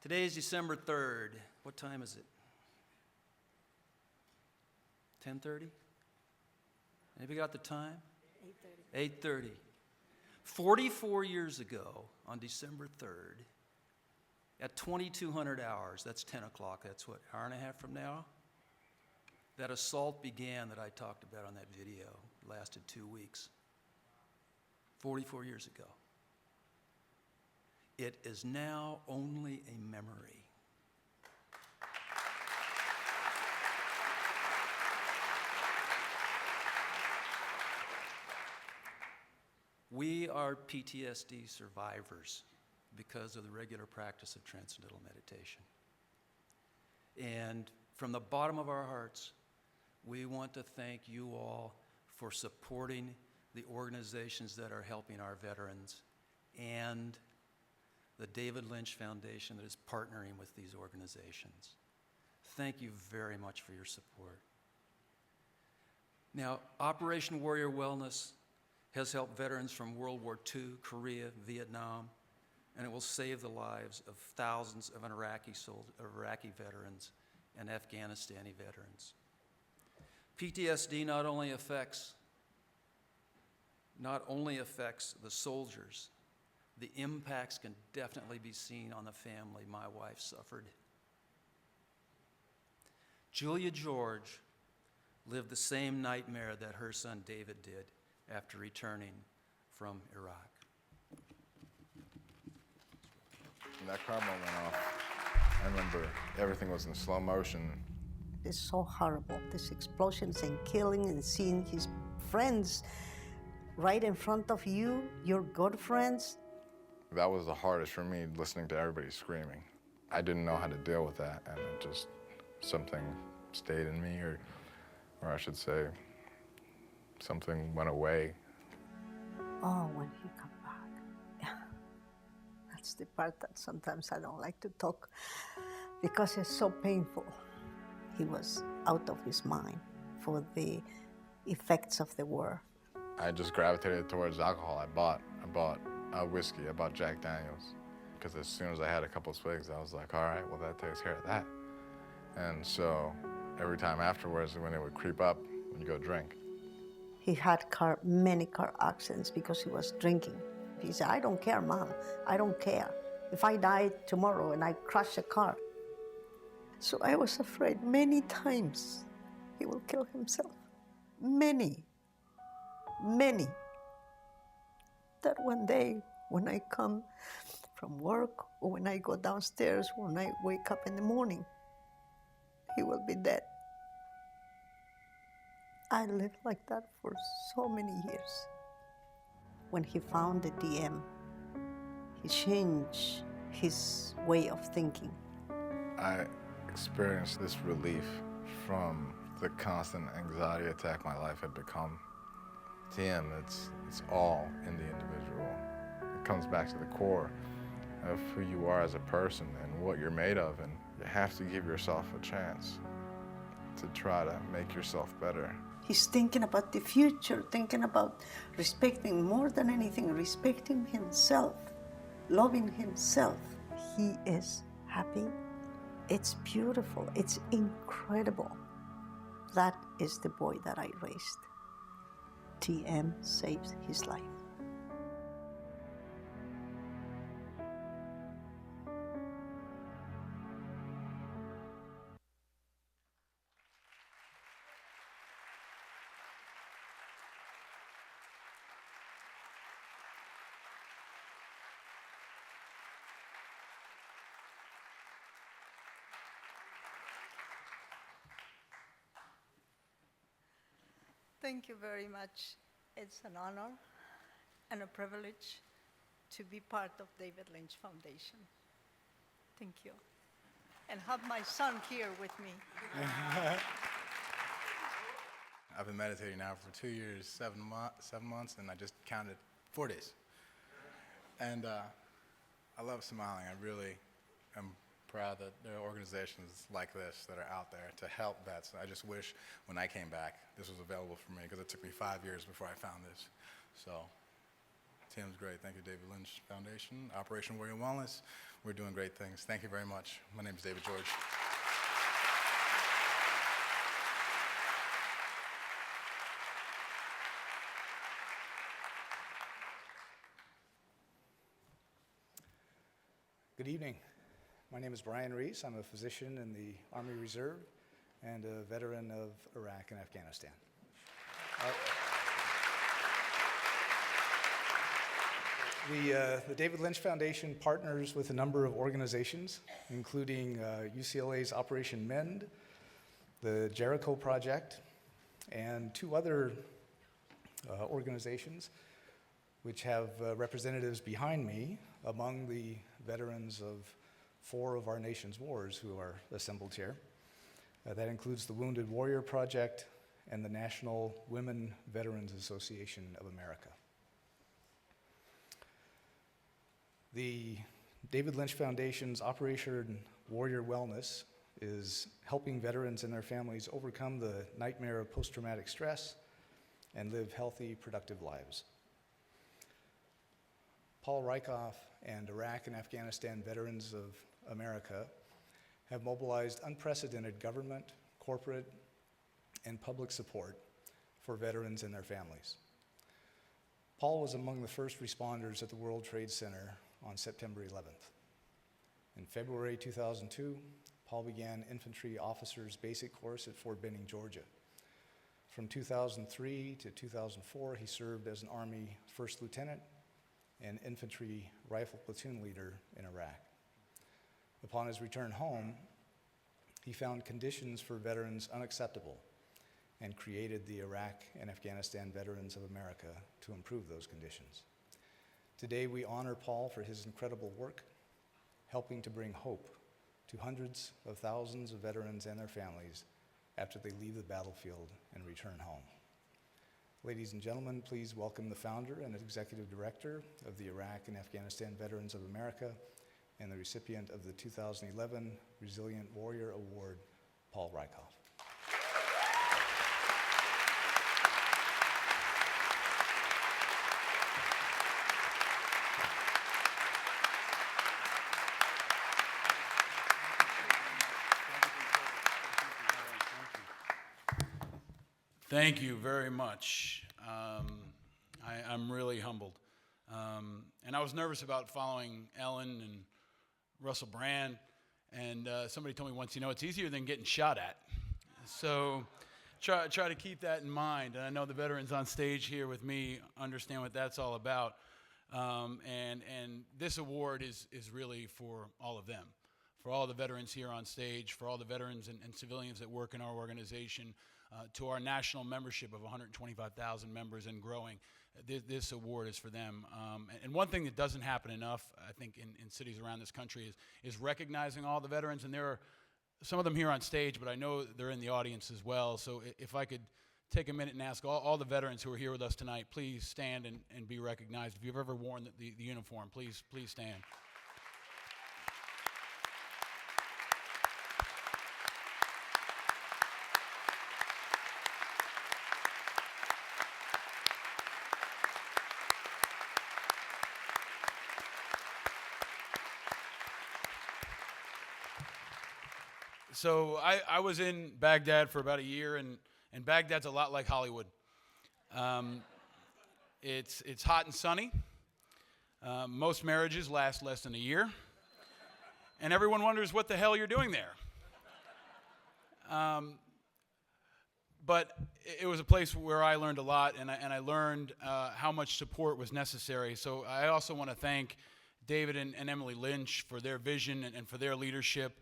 Today is December 3rd. What time is it? 10:30? Anybody got the time? 8:30. 8:30. 44 years ago, on December 3rd, at 2200 hours, that's 10 o'clock, that's what, hour and a half from now? That assault began that I talked about on that video. It lasted 2 weeks. 44 years ago. It is now only a memory. We are PTSD survivors because of the regular practice of transcendental meditation. And from the bottom of our hearts, we want to thank you all for supporting the organizations that are helping our veterans and the David Lynch Foundation that is partnering with these organizations. Thank you very much for your support. Now, Operation Warrior Wellness has helped veterans from World War II, Korea, Vietnam, and it will save the lives of thousands of Iraqi veterans and Afghanistani veterans. PTSD not only affects the soldiers, the impacts can definitely be seen on the family my wife suffered. Julia George lived the same nightmare that her son David did after returning from Iraq. When that car bomb went off, I remember everything was in slow motion. It's so horrible, these explosions and killing and seeing his friends right in front of you, your good friends. That was the hardest for me, listening to everybody screaming. I didn't know how to deal with that, and it just, something stayed in me, or I should say, something went away. Oh, when he come back. That's the part that sometimes I don't like to talk because it's so painful. He was out of his mind for the effects of the war. I just gravitated towards alcohol. I bought whiskey, I bought Jack Daniels. Because as soon as I had a couple swigs, I was like, all right, well, that takes care of that. And so every time afterwards, when it would creep up, you go drink. He had many car accidents because he was drinking. He said, I don't care, Mom, I don't care. If I die tomorrow and I crash a car. So I was afraid many times he will kill himself. Many. That one day when I come from work or when I go downstairs, when I wake up in the morning, he will be dead. I lived like that for so many years. When he found the DM, he changed his way of thinking. I experienced this relief from the constant anxiety attack my life had become. To him, it's all in the individual. It comes back to the core of who you are as a person and what you're made of, and you have to give yourself a chance to try to make yourself better. He's thinking about the future, thinking about respecting, more than anything, respecting himself, loving himself. He is happy. It's beautiful. It's incredible. That is the boy that I raised. TM saved his life. Thank you very much. It's an honor and a privilege to be part of David Lynch Foundation. Thank you. And have my son here with me. I've been meditating now for 2 years, 7 months, and I just counted 4 days. And I love smiling. I really am proud that there are organizations like this that are out there to help vets. I just wish when I came back, this was available for me, because it took me 5 years before I found this. So, Tim's great. Thank you, David Lynch Foundation, Operation Warrior Wellness. We're doing great things. Thank you very much. My name is David George. Good evening. My name is Brian Reese. I'm a physician in the Army Reserve and a veteran of Iraq and Afghanistan. The David Lynch Foundation partners with a number of organizations, including UCLA's Operation Mend, the Jericho Project, and 2 other organizations which have representatives behind me among the veterans of 4 of our nation's wars who are assembled here. That includes the Wounded Warrior Project and the National Women Veterans Association of America. The David Lynch Foundation's Operation Warrior Wellness is helping veterans and their families overcome the nightmare of post-traumatic stress and live healthy, productive lives. Paul Rykoff and Iraq and Afghanistan Veterans of America have mobilized unprecedented government, corporate, and public support for veterans and their families. Paul was among the first responders at the World Trade Center on September 11th. In February 2002, Paul began infantry officer's basic course at Fort Benning, Georgia. From 2003 to 2004, he served as an Army First Lieutenant and infantry rifle platoon leader in Iraq. Upon his return home, he found conditions for veterans unacceptable and created the Iraq and Afghanistan Veterans of America to improve those conditions. Today, we honor Paul for his incredible work, helping to bring hope to hundreds of thousands of veterans and their families after they leave the battlefield and return home. Ladies and gentlemen, please welcome the founder and executive director of the Iraq and Afghanistan Veterans of America and the recipient of the 2011 Resilient Warrior Award, Paul Rykoff. Thank you very much. I'm really humbled. And I was nervous about following Ellen and Russell Brand, and somebody told me once, it's easier than getting shot at. So try to keep that in mind. And I know the veterans on stage here with me understand what that's all about. And this award is really for all of them, for all the veterans here on stage, for all the veterans and civilians that work in our organization, to our national membership of 125,000 members and growing. This award is for them. And one thing that doesn't happen enough, I think, in cities around this country is recognizing all the veterans. And there are some of them here on stage, but I know they're in the audience as well. So if I could take a minute and ask all the veterans who are here with us tonight, please stand and be recognized. If you've ever worn the uniform, please stand. So I was in Baghdad for about a year, and Baghdad's a lot like Hollywood. It's hot and sunny. Most marriages last less than a year. And everyone wonders what the hell you're doing there. But it was a place where I learned a lot, and I learned how much support was necessary. So I also want to thank David and Emily Lynch for their vision and for their leadership.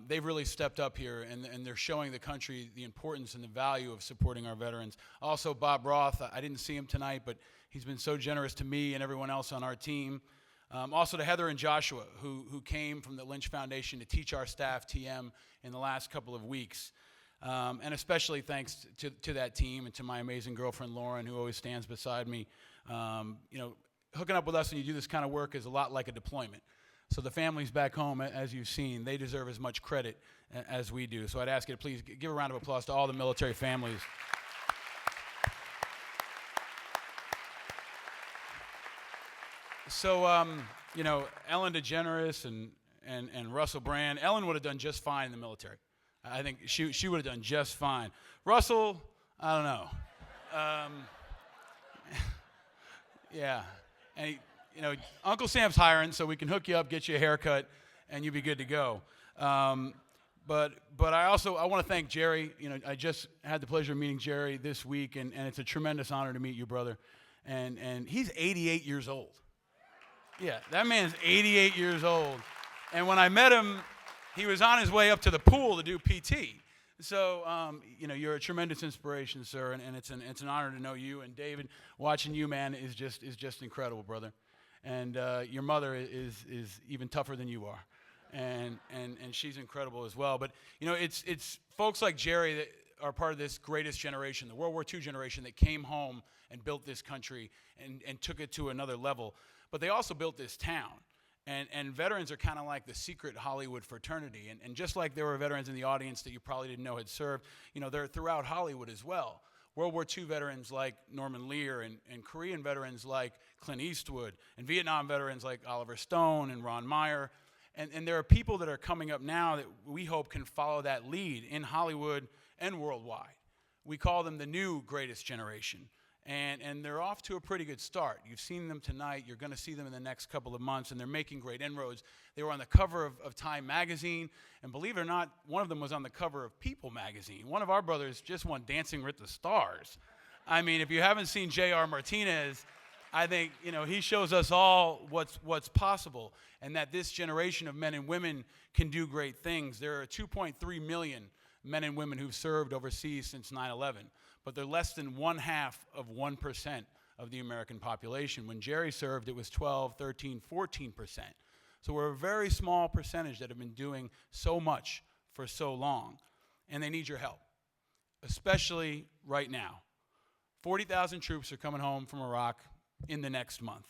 They've really stepped up here, and they're showing the country the importance and the value of supporting our veterans. Also, Bob Roth, I didn't see him tonight, but he's been so generous to me and everyone else on our team. Also to Heather and Joshua, who came from the Lynch Foundation to teach our staff TM in the last couple of weeks. And especially thanks to that team and to my amazing girlfriend, Lauren, who always stands beside me. Hooking up with us when you do this kind of work is a lot like a deployment. So the families back home, as you've seen, they deserve as much credit as we do. So I'd ask you to please give a round of applause to all the military families. So, Ellen DeGeneres and Russell Brand, Ellen would have done just fine in the military. I think she would have done just fine. Russell, I don't know. Yeah. And Uncle Sam's hiring, so we can hook you up, get you a haircut, and you'll be good to go. But I want to thank Jerry. I just had the pleasure of meeting Jerry this week, and it's a tremendous honor to meet you, brother. And he's 88 years old. Yeah, that man's 88 years old. And when I met him, he was on his way up to the pool to do PT. So, you're a tremendous inspiration, sir, and it's an honor to know you. And David, watching you, man, is just incredible, brother. And your mother is even tougher than you are, and she's incredible as well. But it's folks like Jerry that are part of this greatest generation, the World War II generation, that came home and built this country and took it to another level. But they also built this town. And veterans are kind of like the secret Hollywood fraternity. And just like there were veterans in the audience that you probably didn't know had served, they're throughout Hollywood as well. World War II veterans like Norman Lear, and Korean veterans like Clint Eastwood, and Vietnam veterans like Oliver Stone and Ron Meyer. And there are people that are coming up now that we hope can follow that lead in Hollywood and worldwide. We call them the new greatest generation. And they're off to a pretty good start. You've seen them tonight. You're going to see them in the next couple of months, and they're making great inroads. They were on the cover of Time magazine, and believe it or not, one of them was on the cover of People magazine. One of our brothers just won Dancing with the Stars. I mean, if you haven't seen J.R. Martinez, I think, he shows us all what's possible, and that this generation of men and women can do great things. There are 2.3 million men and women who've served overseas since 9/11. But they're less than 1/2% of the American population. When Jerry served, it was 12, 13, 14%. So we're a very small percentage that have been doing so much for so long, and they need your help, especially right now. 40,000 troops are coming home from Iraq in the next month.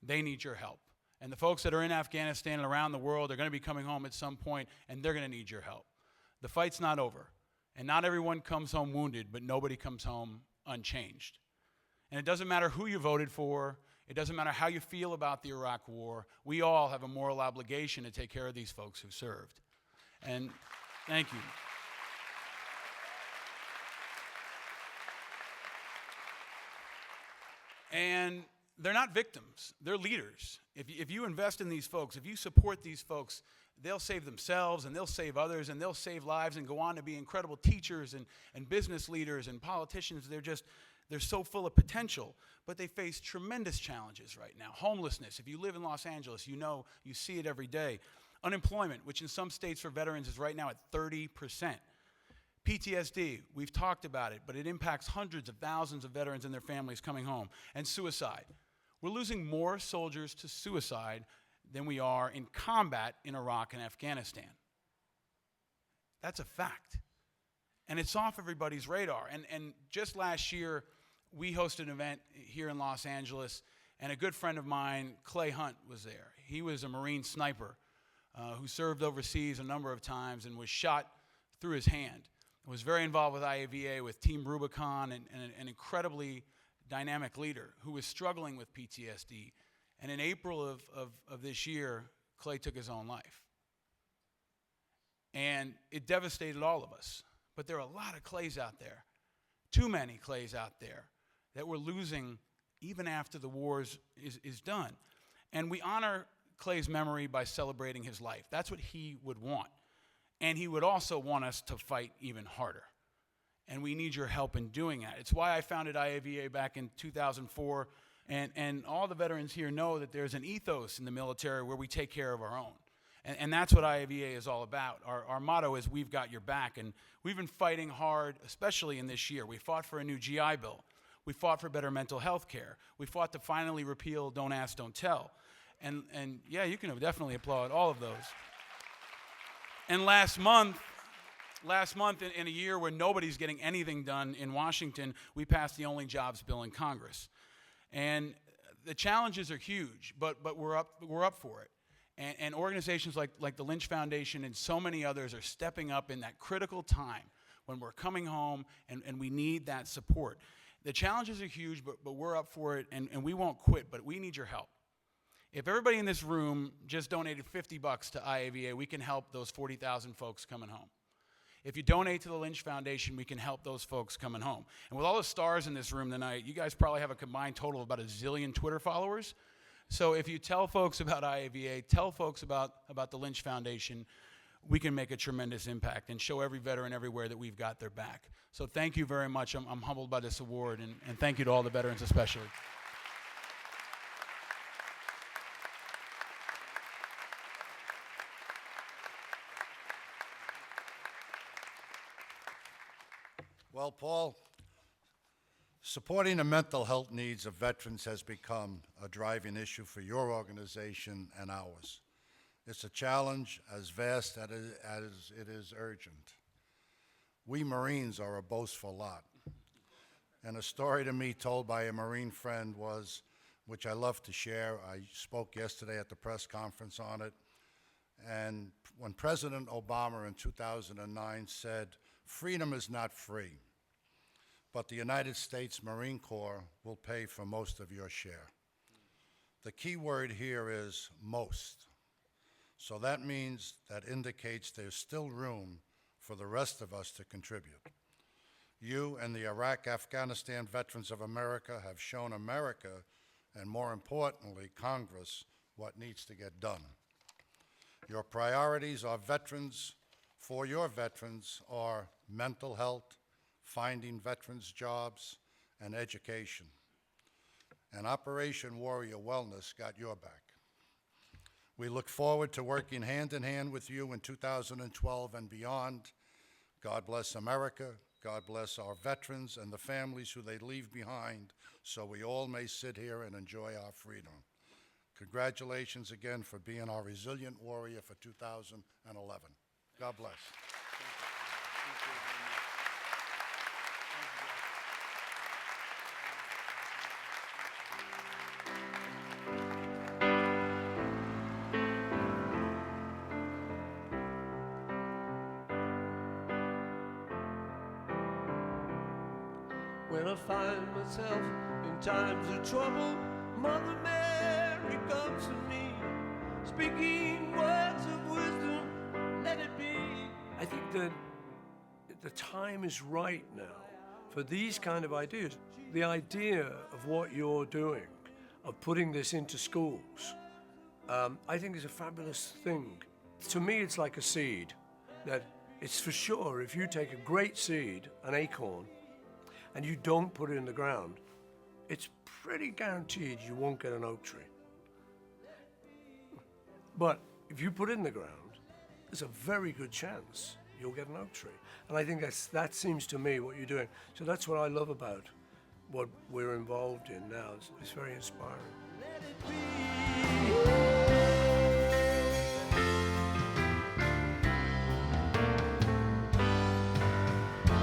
They need your help. And the folks that are in Afghanistan and around the world are going to be coming home at some point, and they're going to need your help. The fight's not over, and not everyone comes home wounded, but nobody comes home unchanged. And it doesn't matter who you voted for. It doesn't matter how you feel about the Iraq War. We all have a moral obligation to take care of these folks who served. And thank you. And they're not victims. They're leaders. If you invest in these folks, if you support these folks, they'll save themselves and they'll save others and they'll save lives and go on to be incredible teachers and business leaders and politicians. They're so full of potential, but they face tremendous challenges right now. Homelessness. If you live in Los Angeles, you know, you see it every day. Unemployment, which in some states for veterans is right now at 30%. PTSD, we've talked about it, but it impacts hundreds of thousands of veterans and their families coming home. And suicide. We're losing more soldiers to suicide than we are in combat in Iraq and Afghanistan. That's a fact. And it's off everybody's radar. And just last year, we hosted an event here in Los Angeles, and a good friend of mine, Clay Hunt, was there. He was a Marine sniper who served overseas a number of times and was shot through his hand. Was very involved with IAVA, with Team Rubicon, and an incredibly dynamic leader who was struggling with PTSD. And in April of this year, Clay took his own life. And it devastated all of us. But there are a lot of Clays out there, too many Clays out there, that we're losing even after the war is done. And we honor Clay's memory by celebrating his life. That's what he would want. And he would also want us to fight even harder. And we need your help in doing that. It's why I founded IAVA back in 2004. And all the veterans here know that there's an ethos in the military where we take care of our own. And that's what IAVA is all about. Our motto is, we've got your back. And we've been fighting hard, especially in this year. We fought for a new GI Bill. We fought for better mental health care. We fought to finally repeal Don't Ask, Don't Tell. And yeah, you can definitely applaud all of those. And last month, in a year where nobody's getting anything done in Washington, we passed the only jobs bill in Congress. And the challenges are huge, but we're up for it. And organizations like the Lynch Foundation and so many others are stepping up in that critical time when we're coming home and we need that support. The challenges are huge, but we're up for it, and we won't quit, but we need your help. If everybody in this room just donated $50 to IAVA, we can help those 40,000 folks coming home. If you donate to the Lynch Foundation, we can help those folks coming home. And with all the stars in this room tonight, you guys probably have a combined total of about 1 zillion Twitter followers. So if you tell folks about IAVA, tell folks about the Lynch Foundation, we can make a tremendous impact and show every veteran everywhere that we've got their back. So thank you very much. I'm humbled by this award, and thank you to all the veterans especially. Well, Paul, supporting the mental health needs of veterans has become a driving issue for your organization and ours. It's a challenge as vast as it is urgent. We Marines are a boastful lot. And a story to me told by a Marine friend was, which I love to share. I spoke yesterday at the press conference on it. And when President Obama in 2009 said, "Freedom is not free, but the United States Marine Corps will pay for most of your share." The key word here is most. So that means that indicates there's still room for the rest of us to contribute. You and the Iraq-Afghanistan Veterans of America have shown America, and more importantly, Congress, what needs to get done. Your priorities are veterans. For your veterans are mental health, finding veterans jobs, and education. And Operation Warrior Wellness got your back. We look forward to working hand in hand with you in 2012 and beyond. God bless America. God bless our veterans and the families who they leave behind, so we all may sit here and enjoy our freedom. Congratulations again for being our resilient warrior for 2011. God bless. When I find myself in times of trouble, Mother Mary comes to me, speaking words of wisdom, let it be. I think that the time is right now for these kind of ideas. The idea of what you're doing, of putting this into schools, I think is a fabulous thing. To me, it's like a seed, that it's for sure if you take a great seed, an acorn, and you don't put it in the ground, it's pretty guaranteed you won't get an oak tree. But if you put it in the ground, there's a very good chance you'll get an oak tree. And I think that seems to me what you're doing. So that's what I love about what we're involved in now. It's very inspiring.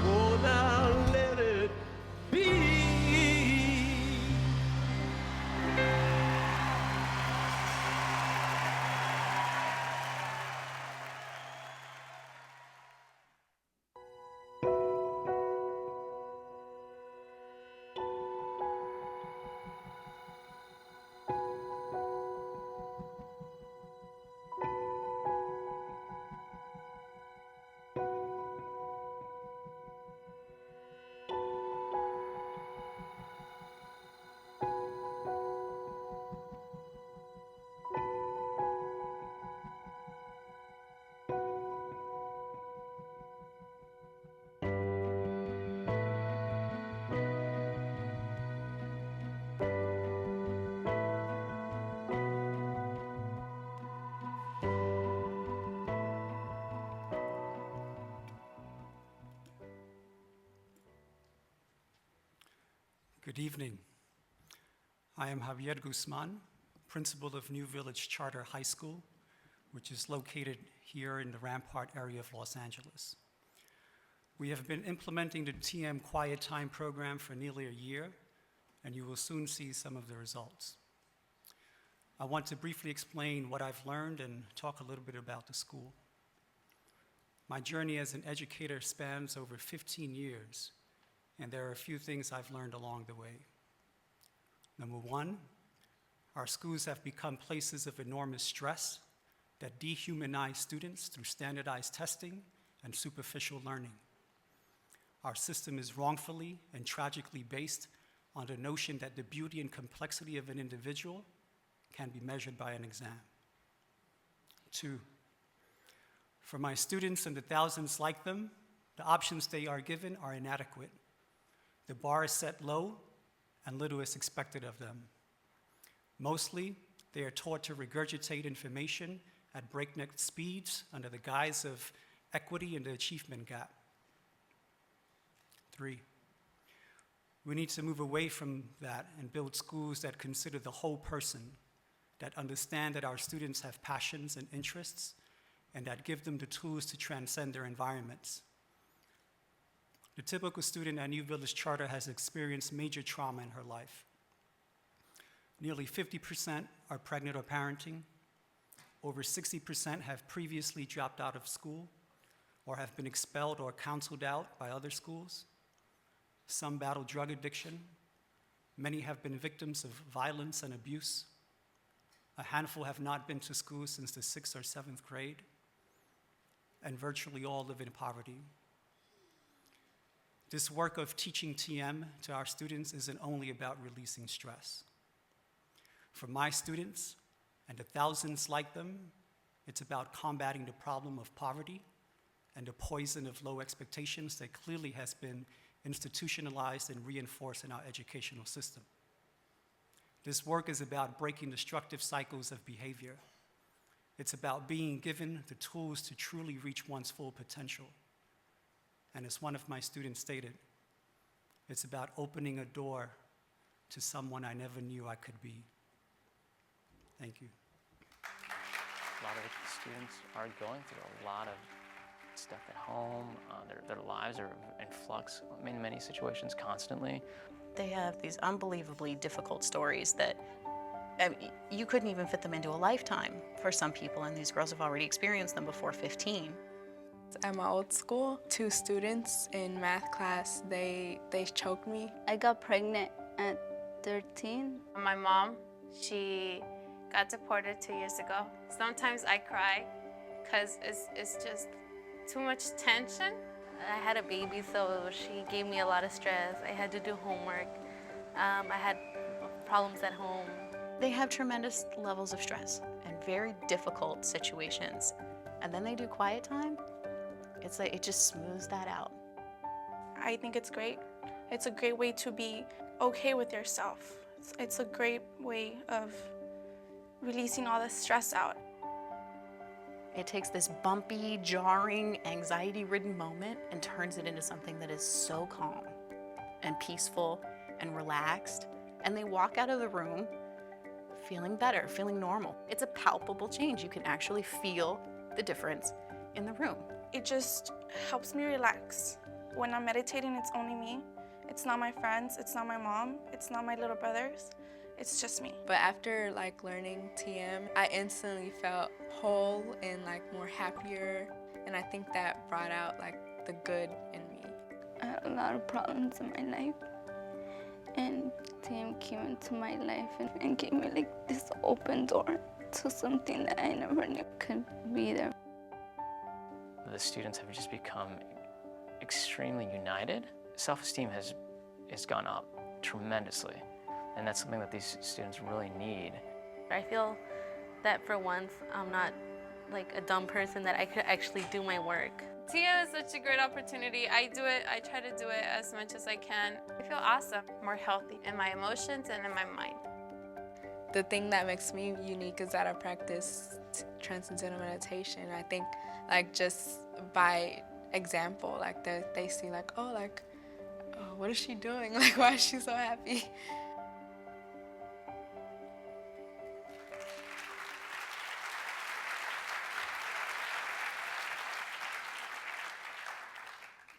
Oh, now let it be. Good evening. I am Javier Guzman, principal of New Village Charter High School, which is located here in the Rampart area of Los Angeles. We have been implementing the TM Quiet Time program for nearly a year, and you will soon see some of the results. I want to briefly explain what I've learned and talk a little bit about the school. My journey as an educator spans over 15 years, and there are a few things I've learned along the way. Number one, our schools have become places of enormous stress that dehumanize students through standardized testing and superficial learning. Our system is wrongfully and tragically based on the notion that the beauty and complexity of an individual can be measured by an exam. Two, for my students and the thousands like them, the options they are given are inadequate. The bar is set low, and little is expected of them. Mostly, they are taught to regurgitate information at breakneck speeds under the guise of equity and the achievement gap. Three, we need to move away from that and build schools that consider the whole person, that understand that our students have passions and interests, and that give them the tools to transcend their environments. The typical student at New Village Charter has experienced major trauma in her life. Nearly 50% are pregnant or parenting. Over 60% have previously dropped out of school or have been expelled or counseled out by other schools. Some battle drug addiction. Many have been victims of violence and abuse. A handful have not been to school since the 6th or 7th grade. And virtually all live in poverty. This work of teaching TM to our students isn't only about releasing stress. For my students and the thousands like them, it's about combating the problem of poverty and the poison of low expectations that clearly has been institutionalized and reinforced in our educational system. This work is about breaking destructive cycles of behavior. It's about being given the tools to truly reach one's full potential. And as one of my students stated, it's about opening a door to someone I never knew I could be. Thank you. A lot of the students are going through a lot of stuff at home. Their lives are in flux in many situations constantly. They have these unbelievably difficult stories that you couldn't even fit them into a lifetime for some people, and these girls have already experienced them before 15. At my old school, 2 students in math class, they choked me. I got pregnant at 13. My mom, she got deported 2 years ago. Sometimes I cry because it's just too much tension. I had a baby, so she gave me a lot of stress. I had to do homework. I had problems at home. They have tremendous levels of stress and very difficult situations. And then they do quiet time. It's like it just smooths that out. I think it's great. It's a great way to be okay with yourself. It's a great way of releasing all the stress out. It takes this bumpy, jarring, anxiety-ridden moment and turns it into something that is so calm and peaceful and relaxed. And they walk out of the room feeling better, feeling normal. It's a palpable change. You can actually feel the difference in the room. It just helps me relax. When I'm meditating, it's only me. It's not my friends, it's not my mom, it's not my little brothers. It's just me. But after learning TM, I instantly felt whole and more happier. And I think that brought out the good in me. I had a lot of problems in my life. And TM came into my life and gave me this open door to something that I never knew could be there. The students have just become extremely united. Self-esteem has gone up tremendously, and that's something that these students really need. I feel that for once, I'm not a dumb person, that I could actually do my work. TM is such a great opportunity. I try to do it as much as I can. I feel awesome, more healthy in my emotions and in my mind. The thing that makes me unique is that I practice transcendental meditation. I think just by example, they see oh, what is she doing? Why is she so happy?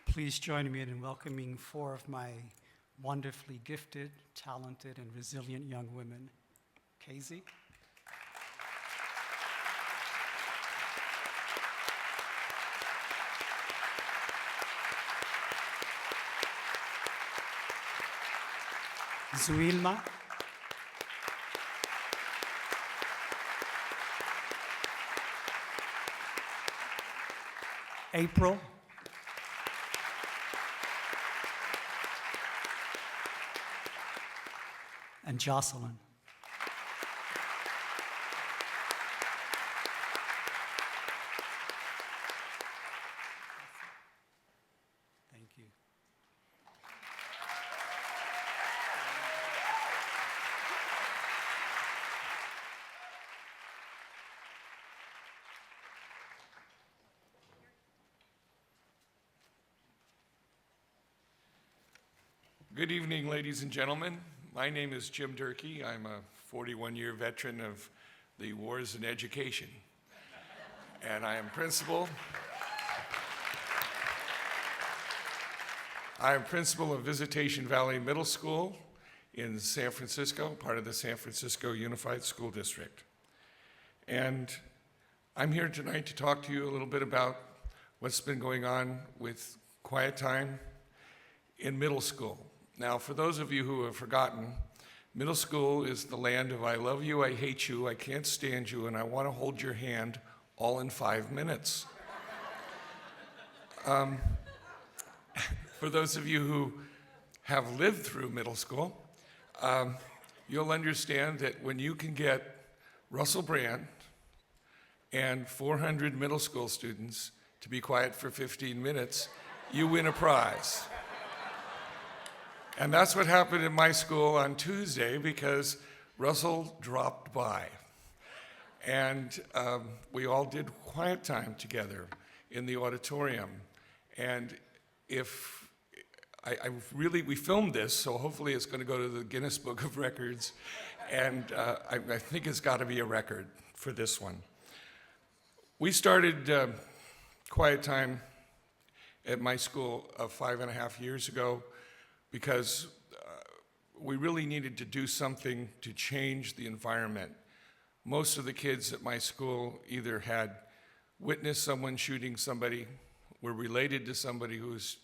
Please join me in welcoming 4 of my wonderfully gifted, talented, and resilient young women. Casey. Zuilma. April. And Jocelyn. Thank you. Good evening, ladies and gentlemen. My name is Jim Durkee. I'm a 41-year veteran of the wars in education. And I am principal. I am principal of Visitation Valley Middle School in San Francisco, part of the San Francisco Unified School District. And I'm here tonight to talk to you a little bit about what's been going on with quiet time in middle school. Now, for those of you who have forgotten, middle school is the land of I love you, I hate you, I can't stand you, and I want to hold your hand all in 5 minutes. For those of you who have lived through middle school, you'll understand that when you can get Russell Brand and 400 middle school students to be quiet for 15 minutes, you win a prize. And that's what happened in my school on Tuesday because Russell dropped by. And we all did quiet time together in the auditorium. And if we filmed this, so hopefully it's going to go to the Guinness Book of Records, and I think it's got to be a record for this one. We started Quiet Time at my school 5.5 years ago because we really needed to do something to change the environment. Most of the kids at my school either had witnessed someone shooting somebody, were related to somebody who was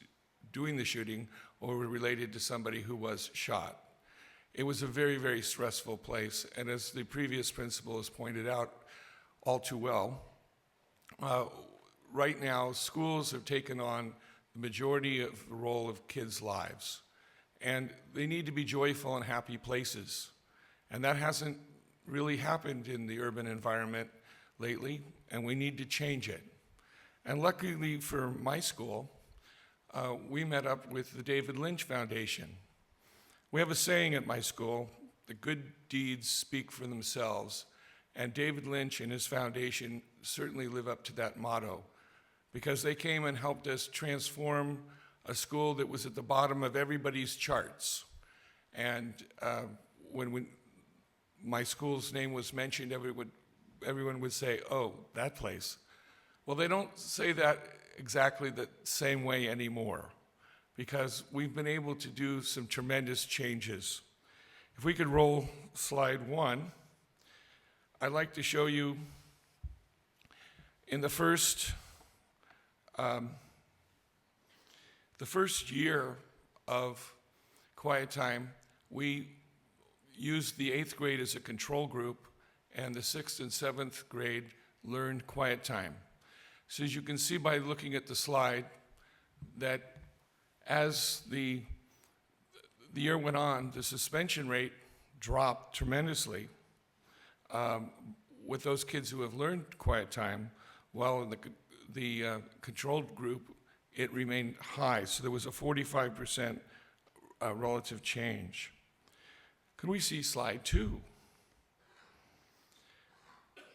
doing the shooting, or were related to somebody who was shot. It was a very, very stressful place, and as the previous principal has pointed out all too well, right now schools have taken on the majority of the role of kids' lives, and they need to be joyful and happy places, and that hasn't really happened in the urban environment lately, and we need to change it. And luckily for my school, we met up with the David Lynch Foundation. We have a saying at my school, the good deeds speak for themselves, and David Lynch and his foundation certainly live up to that motto, because they came and helped us transform a school that was at the bottom of everybody's charts. And when my school's name was mentioned, everyone would say, oh, that place. Well, they don't say that exactly the same way anymore, because we've been able to do some tremendous changes. If we could roll slide 1, I'd like to show you in the first year of Quiet Time, we used the 8th grade as a control group, and the 6th and 7th grade learned Quiet Time. So as you can see by looking at the slide, that as the year went on, the suspension rate dropped tremendously with those kids who have learned Quiet Time, while in the controlled group, it remained high. So there was a 45% relative change. Could we see slide 2?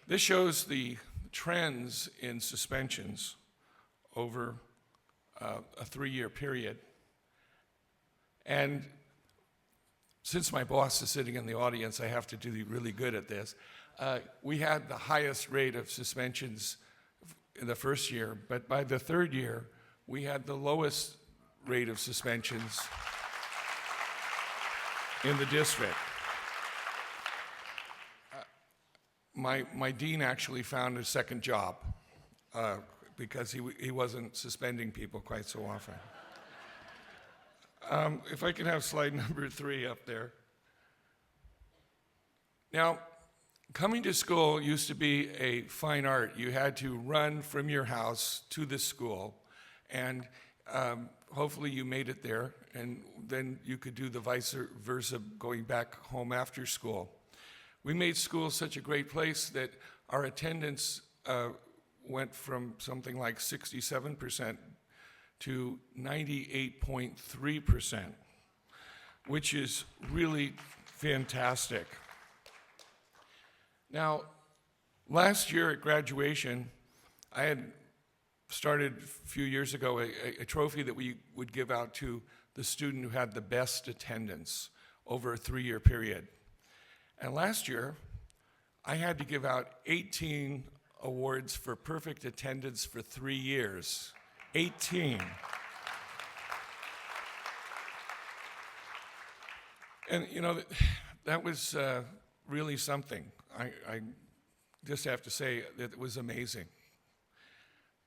This shows the trends in suspensions over a 3-year period. And since my boss is sitting in the audience, I have to do really good at this. We had the highest rate of suspensions in the first year, but by the 3rd year, we had the lowest rate of suspensions in the district. My dean actually found a second job because he wasn't suspending people quite so often. If I could have slide number 3 up there. Now, coming to school used to be a fine art. You had to run from your house to the school, and hopefully you made it there, and then you could do the vice versa going back home after school. We made school such a great place that our attendance went from something like 67% to 98.3%, which is really fantastic. Now, last year at graduation, I had started a few years ago a trophy that we would give out to the student who had the best attendance over a 3-year period. And last year, I had to give out 18 awards for perfect attendance for 3 years. 18. And you know, that was really something. I just have to say that it was amazing.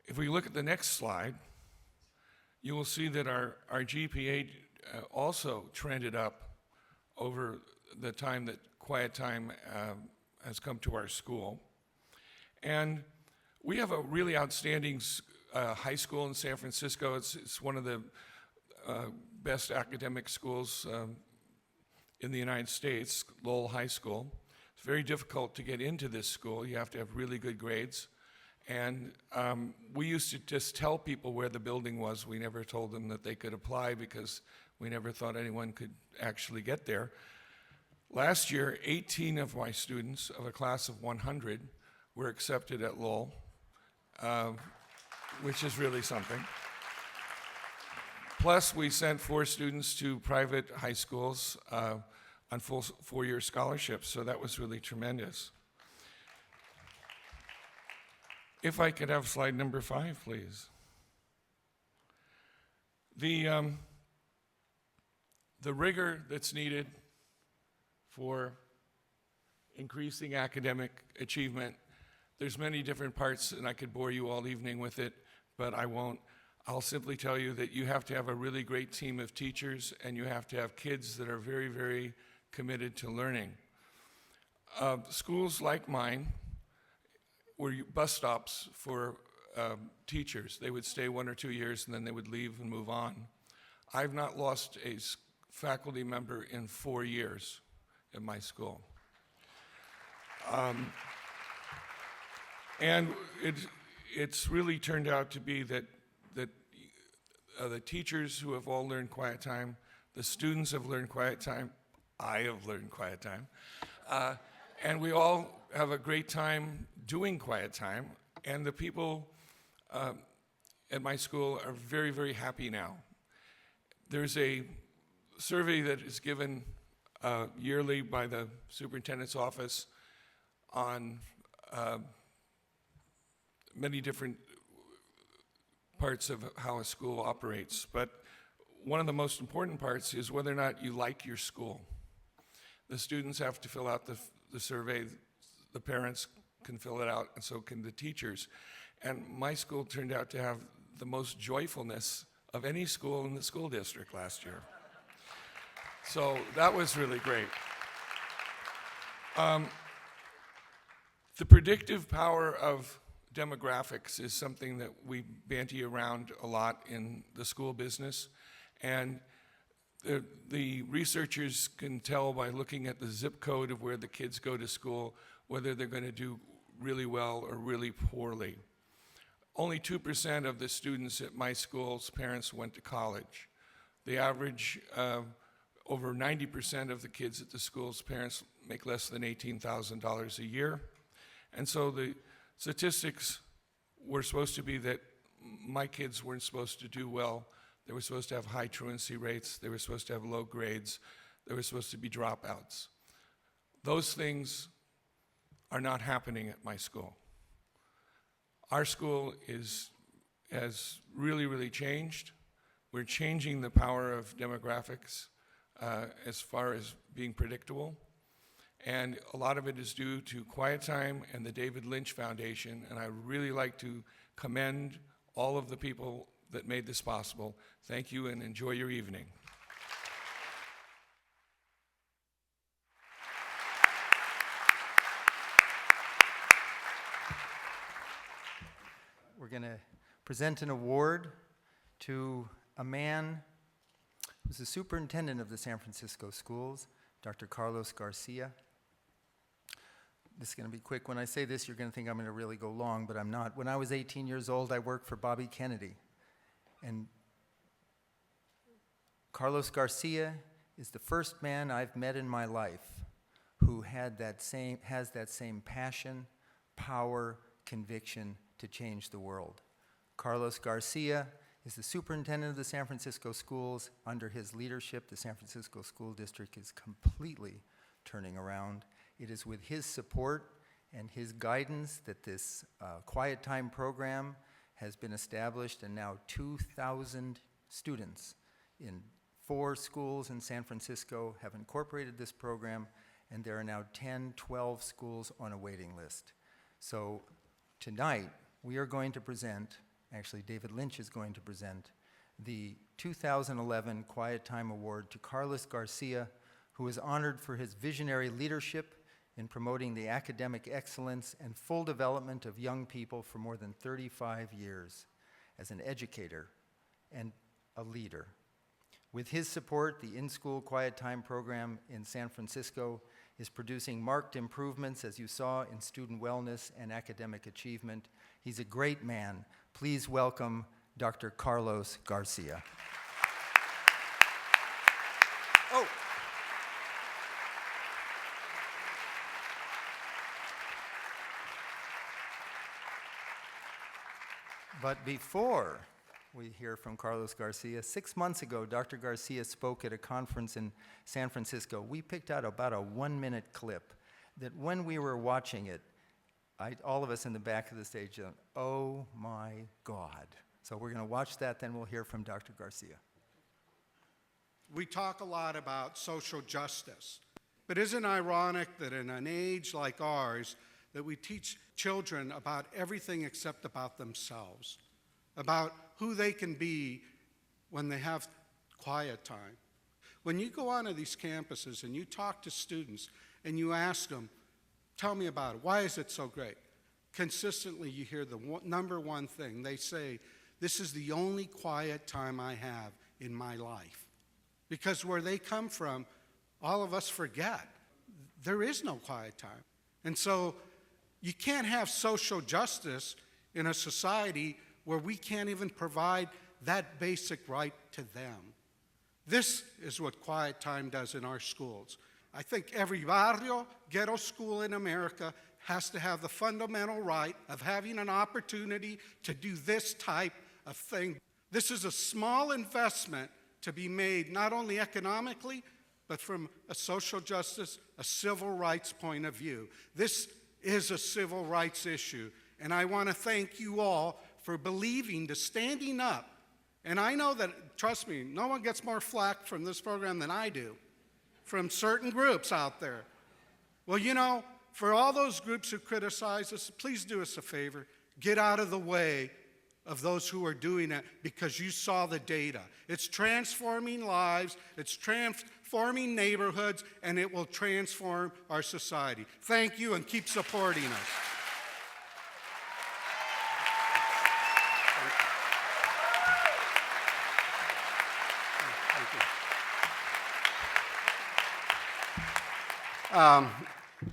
If we look at the next slide, you will see that our GPA also trended up over the time that Quiet Time has come to our school. And we have a really outstanding high school in San Francisco. It's one of the best academic schools in the United States, Lowell High School. It's very difficult to get into this school. You have to have really good grades. And we used to just tell people where the building was. We never told them that they could apply because we never thought anyone could actually get there. Last year, 18 of my students of a class of 100 were accepted at Lowell, which is really something. Plus, we sent 4 students to private high schools on full 4-year scholarships, so that was really tremendous. If I could have slide number 5, please. The rigor that's needed for increasing academic achievement, there's many different parts, and I could bore you all evening with it, but I won't. I'll simply tell you that you have to have a really great team of teachers, and you have to have kids that are very, very committed to learning. Schools like mine were bus stops for teachers. They would stay 1 or 2 years, and then they would leave and move on. I've not lost a faculty member in 4 years at my school. And it's really turned out to be that the teachers who have all learned quiet time, the students have learned quiet time, I have learned quiet time, and we all have a great time doing quiet time, and the people at my school are very, very happy now. There's a survey that is given yearly by the superintendent's office on many different parts of how a school operates, but one of the most important parts is whether or not you like your school. The students have to fill out the survey, the parents can fill it out, and so can the teachers. And my school turned out to have the most joyfulness of any school in the school district last year. So that was really great. The predictive power of demographics is something that we banty around a lot in the school business, and the researchers can tell by looking at the zip code of where the kids go to school whether they're going to do really well or really poorly. Only 2% of the students at my school's parents went to college. The average, over 90% of the kids at the school's parents make less than $18,000 a year. And so the statistics were supposed to be that my kids weren't supposed to do well. They were supposed to have high truancy rates. They were supposed to have low grades. They were supposed to be dropouts. Those things are not happening at my school. Our school has really, really changed. We're changing the power of demographics as far as being predictable. And a lot of it is due to Quiet Time and the David Lynch Foundation, and I really like to commend all of the people that made this possible. Thank you and enjoy your evening. We're going to present an award to a man who's the superintendent of the San Francisco schools, Dr. Carlos Garcia. This is going to be quick. When I say this, you're going to think I'm going to really go long, but I'm not. When I was 18 years old, I worked for Bobby Kennedy. And Carlos Garcia is the first man I've met in my life who has that same passion, power, conviction to change the world. Carlos Garcia is the superintendent of the San Francisco schools. Under his leadership, the San Francisco School District is completely turning around. It is with his support and his guidance that this Quiet Time program has been established, and now 2,000 students in 4 schools in San Francisco have incorporated this program, and there are now 10, 12 schools on a waiting list. So tonight, we are going to present, actually David Lynch is going to present, the 2011 Quiet Time Award to Carlos Garcia, who is honored for his visionary leadership in promoting the academic excellence and full development of young people for more than 35 years as an educator and a leader. With his support, the in-school Quiet Time program in San Francisco is producing marked improvements, as you saw, in student wellness and academic achievement. He's a great man. Please welcome Dr. Carlos Garcia. Oh. But before we hear from Carlos Garcia. 6 months ago, Dr. Garcia spoke at a conference in San Francisco. We picked out about a 1-minute clip that when we were watching it, all of us in the back of the stage, oh my God. So we're going to watch that, then we'll hear from Dr. Garcia. We talk a lot about social justice, but isn't it ironic that in an age like ours, that we teach children about everything except about themselves, about who they can be when they have quiet time. When you go onto these campuses and you talk to students and you ask them, tell me about it, why is it so great? Consistently you hear the number one thing. They say, this is the only quiet time I have in my life. Because where they come from, all of us forget. There is no quiet time. And so you can't have social justice in a society where we can't even provide that basic right to them. This is what quiet time does in our schools. I think every barrio, ghetto school in America has to have the fundamental right of having an opportunity to do this type of thing. This is a small investment to be made not only economically, but from a social justice, a civil rights point of view. This is a civil rights issue, and I want to thank you all for believing, to standing up. And I know that, trust me, no one gets more flack from this program than I do, from certain groups out there. Well, you know, for all those groups who criticize us, please do us a favor. Get out of the way of those who are doing it, because you saw the data. It's transforming lives, it's transforming neighborhoods, and it will transform our society. Thank you, and keep supporting us.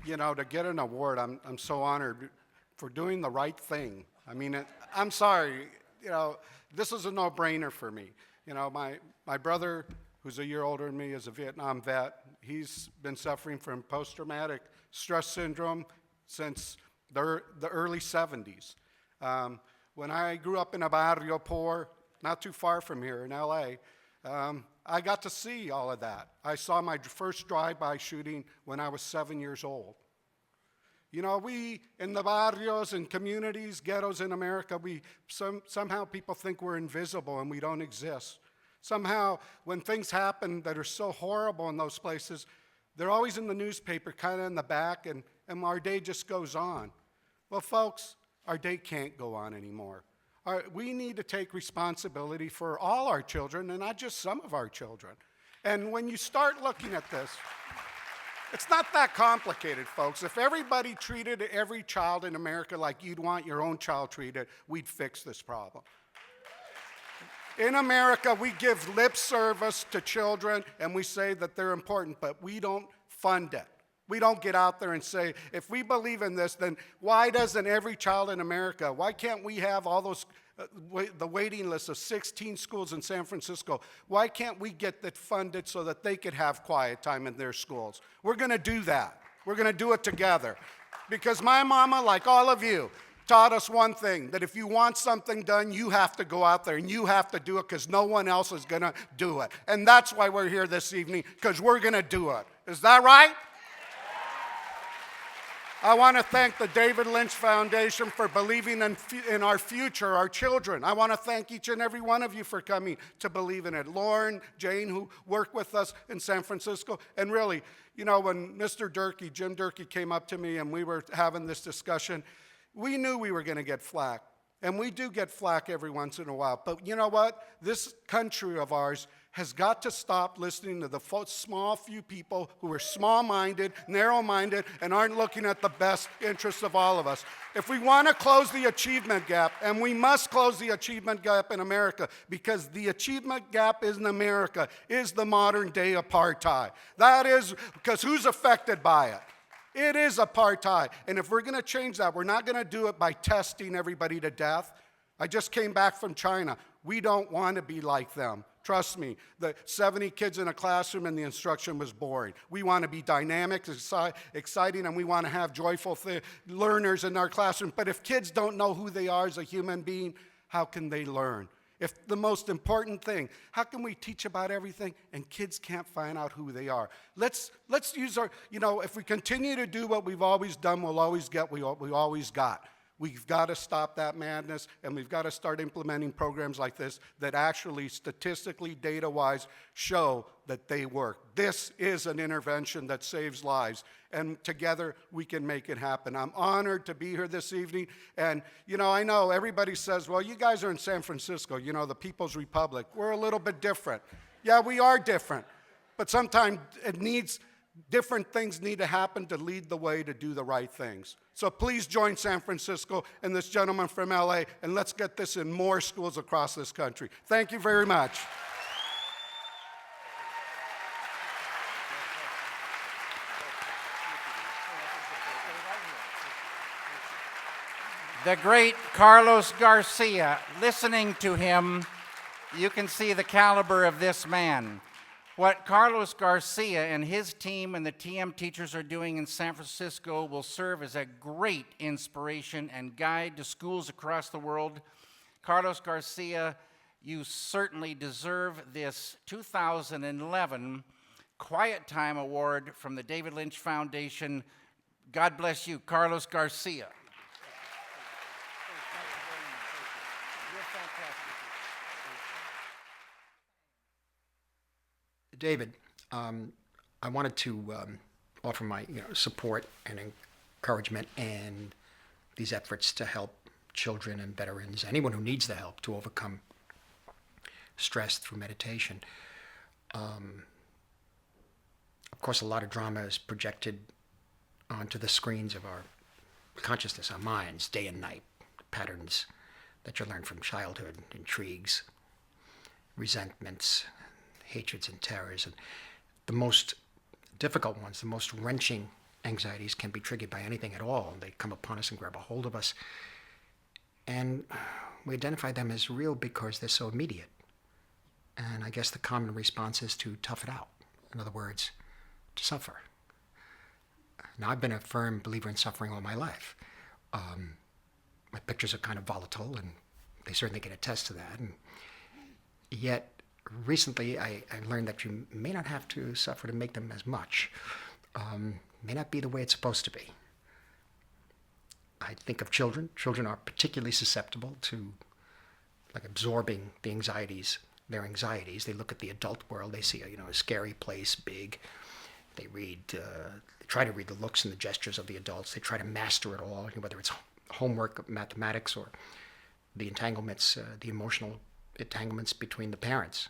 You know, to get an award, I'm so honored for doing the right thing. I mean, I'm sorry, you know, this is a no-brainer for me. You know, my brother, who's a year older than me, is a Vietnam vet. He's been suffering from post-traumatic stress syndrome since the early 70s. When I grew up in a barrio poor, not too far from here in LA, I got to see all of that. I saw my first drive-by shooting when I was 7 years old. You know, we, in the barrios and communities, ghettos in America, somehow people think we're invisible and we don't exist. Somehow, when things happen that are so horrible in those places, they're always in the newspaper, kind of in the back, and our day just goes on. Well, folks, our day can't go on anymore. We need to take responsibility for all our children, and not just some of our children. And when you start looking at this, it's not that complicated, folks. If everybody treated every child in America like you'd want your own child treated, we'd fix this problem. In America, we give lip service to children, and we say that they're important, but we don't fund it. We don't get out there and say, if we believe in this, then why doesn't every child in America, why can't we have all those, the waiting list of 16 schools in San Francisco, why can't we get that funded so that they could have quiet time in their schools? We're going to do that. We're going to do it together. Because my mama, like all of you, taught us one thing, that if you want something done, you have to go out there and you have to do it, because no one else is going to do it. And that's why we're here this evening, because we're going to do it. Is that right? I want to thank the David Lynch Foundation for believing in our future, our children. I want to thank each and every one of you for coming to believe in it. Lauren, Jane, who work with us in San Francisco. And really, you know, when Mr. Durkee, Jim Durkee, came up to me and we were having this discussion, we knew we were going to get flack. And we do get flack every once in a while. But you know what? This country of ours has got to stop listening to the small few people who are small-minded, narrow-minded, and aren't looking at the best interests of all of us. If we want to close the achievement gap, and we must close the achievement gap in America, because the achievement gap in America is the modern-day apartheid. That is, because who's affected by it? It is apartheid. And if we're going to change that, we're not going to do it by testing everybody to death. I just came back from China. We don't want to be like them. Trust me, the 70 kids in a classroom and the instruction was boring. We want to be dynamic, exciting, and we want to have joyful learners in our classroom. But if kids don't know who they are as a human being, how can they learn? If the most important thing, how can we teach about everything and kids can't find out who they are? Let's use our, if we continue to do what we've always done, we'll always get what we always got. We've got to stop that madness, and we've got to start implementing programs like this that actually statistically, data-wise, show that they work. This is an intervention that saves lives, and together we can make it happen. I'm honored to be here this evening, and I know everybody says, well, you guys are in San Francisco, the People's Republic. We're a little bit different. Yeah, we are different, but sometimes different things need to happen to lead the way to do the right things. So please join San Francisco and this gentleman from LA, and let's get this in more schools across this country. Thank you very much. The great Carlos Garcia. Listening to him, you can see the caliber of this man. What Carlos Garcia and his team and the TM teachers are doing in San Francisco will serve as a great inspiration and guide to schools across the world. Carlos Garcia, you certainly deserve this 2011 Quiet Time Award from the David Lynch Foundation. God bless you, Carlos Garcia. David, I wanted to offer my support and encouragement in these efforts to help children and veterans, anyone who needs the help to overcome stress through meditation. Of course, a lot of drama is projected onto the screens of our consciousness, our minds, day and night, patterns that you learn from childhood, intrigues, resentments, hatreds and terrors. And the most difficult ones, the most wrenching anxieties can be triggered by anything at all. They come upon us and grab a hold of us. And we identify them as real because they're so immediate. And I guess the common response is to tough it out. In other words, to suffer. Now, I've been a firm believer in suffering all my life. My pictures are kind of volatile, and they certainly can attest to that. And yet, recently, I learned that you may not have to suffer to make them as much. May not be the way it's supposed to be. I think of children. Children are particularly susceptible to absorbing their anxieties. They look at the adult world. They see a scary place, big. They try to read the looks and the gestures of the adults. They try to master it all, whether it's homework, mathematics, or the entanglements, the emotional entanglements between the parents.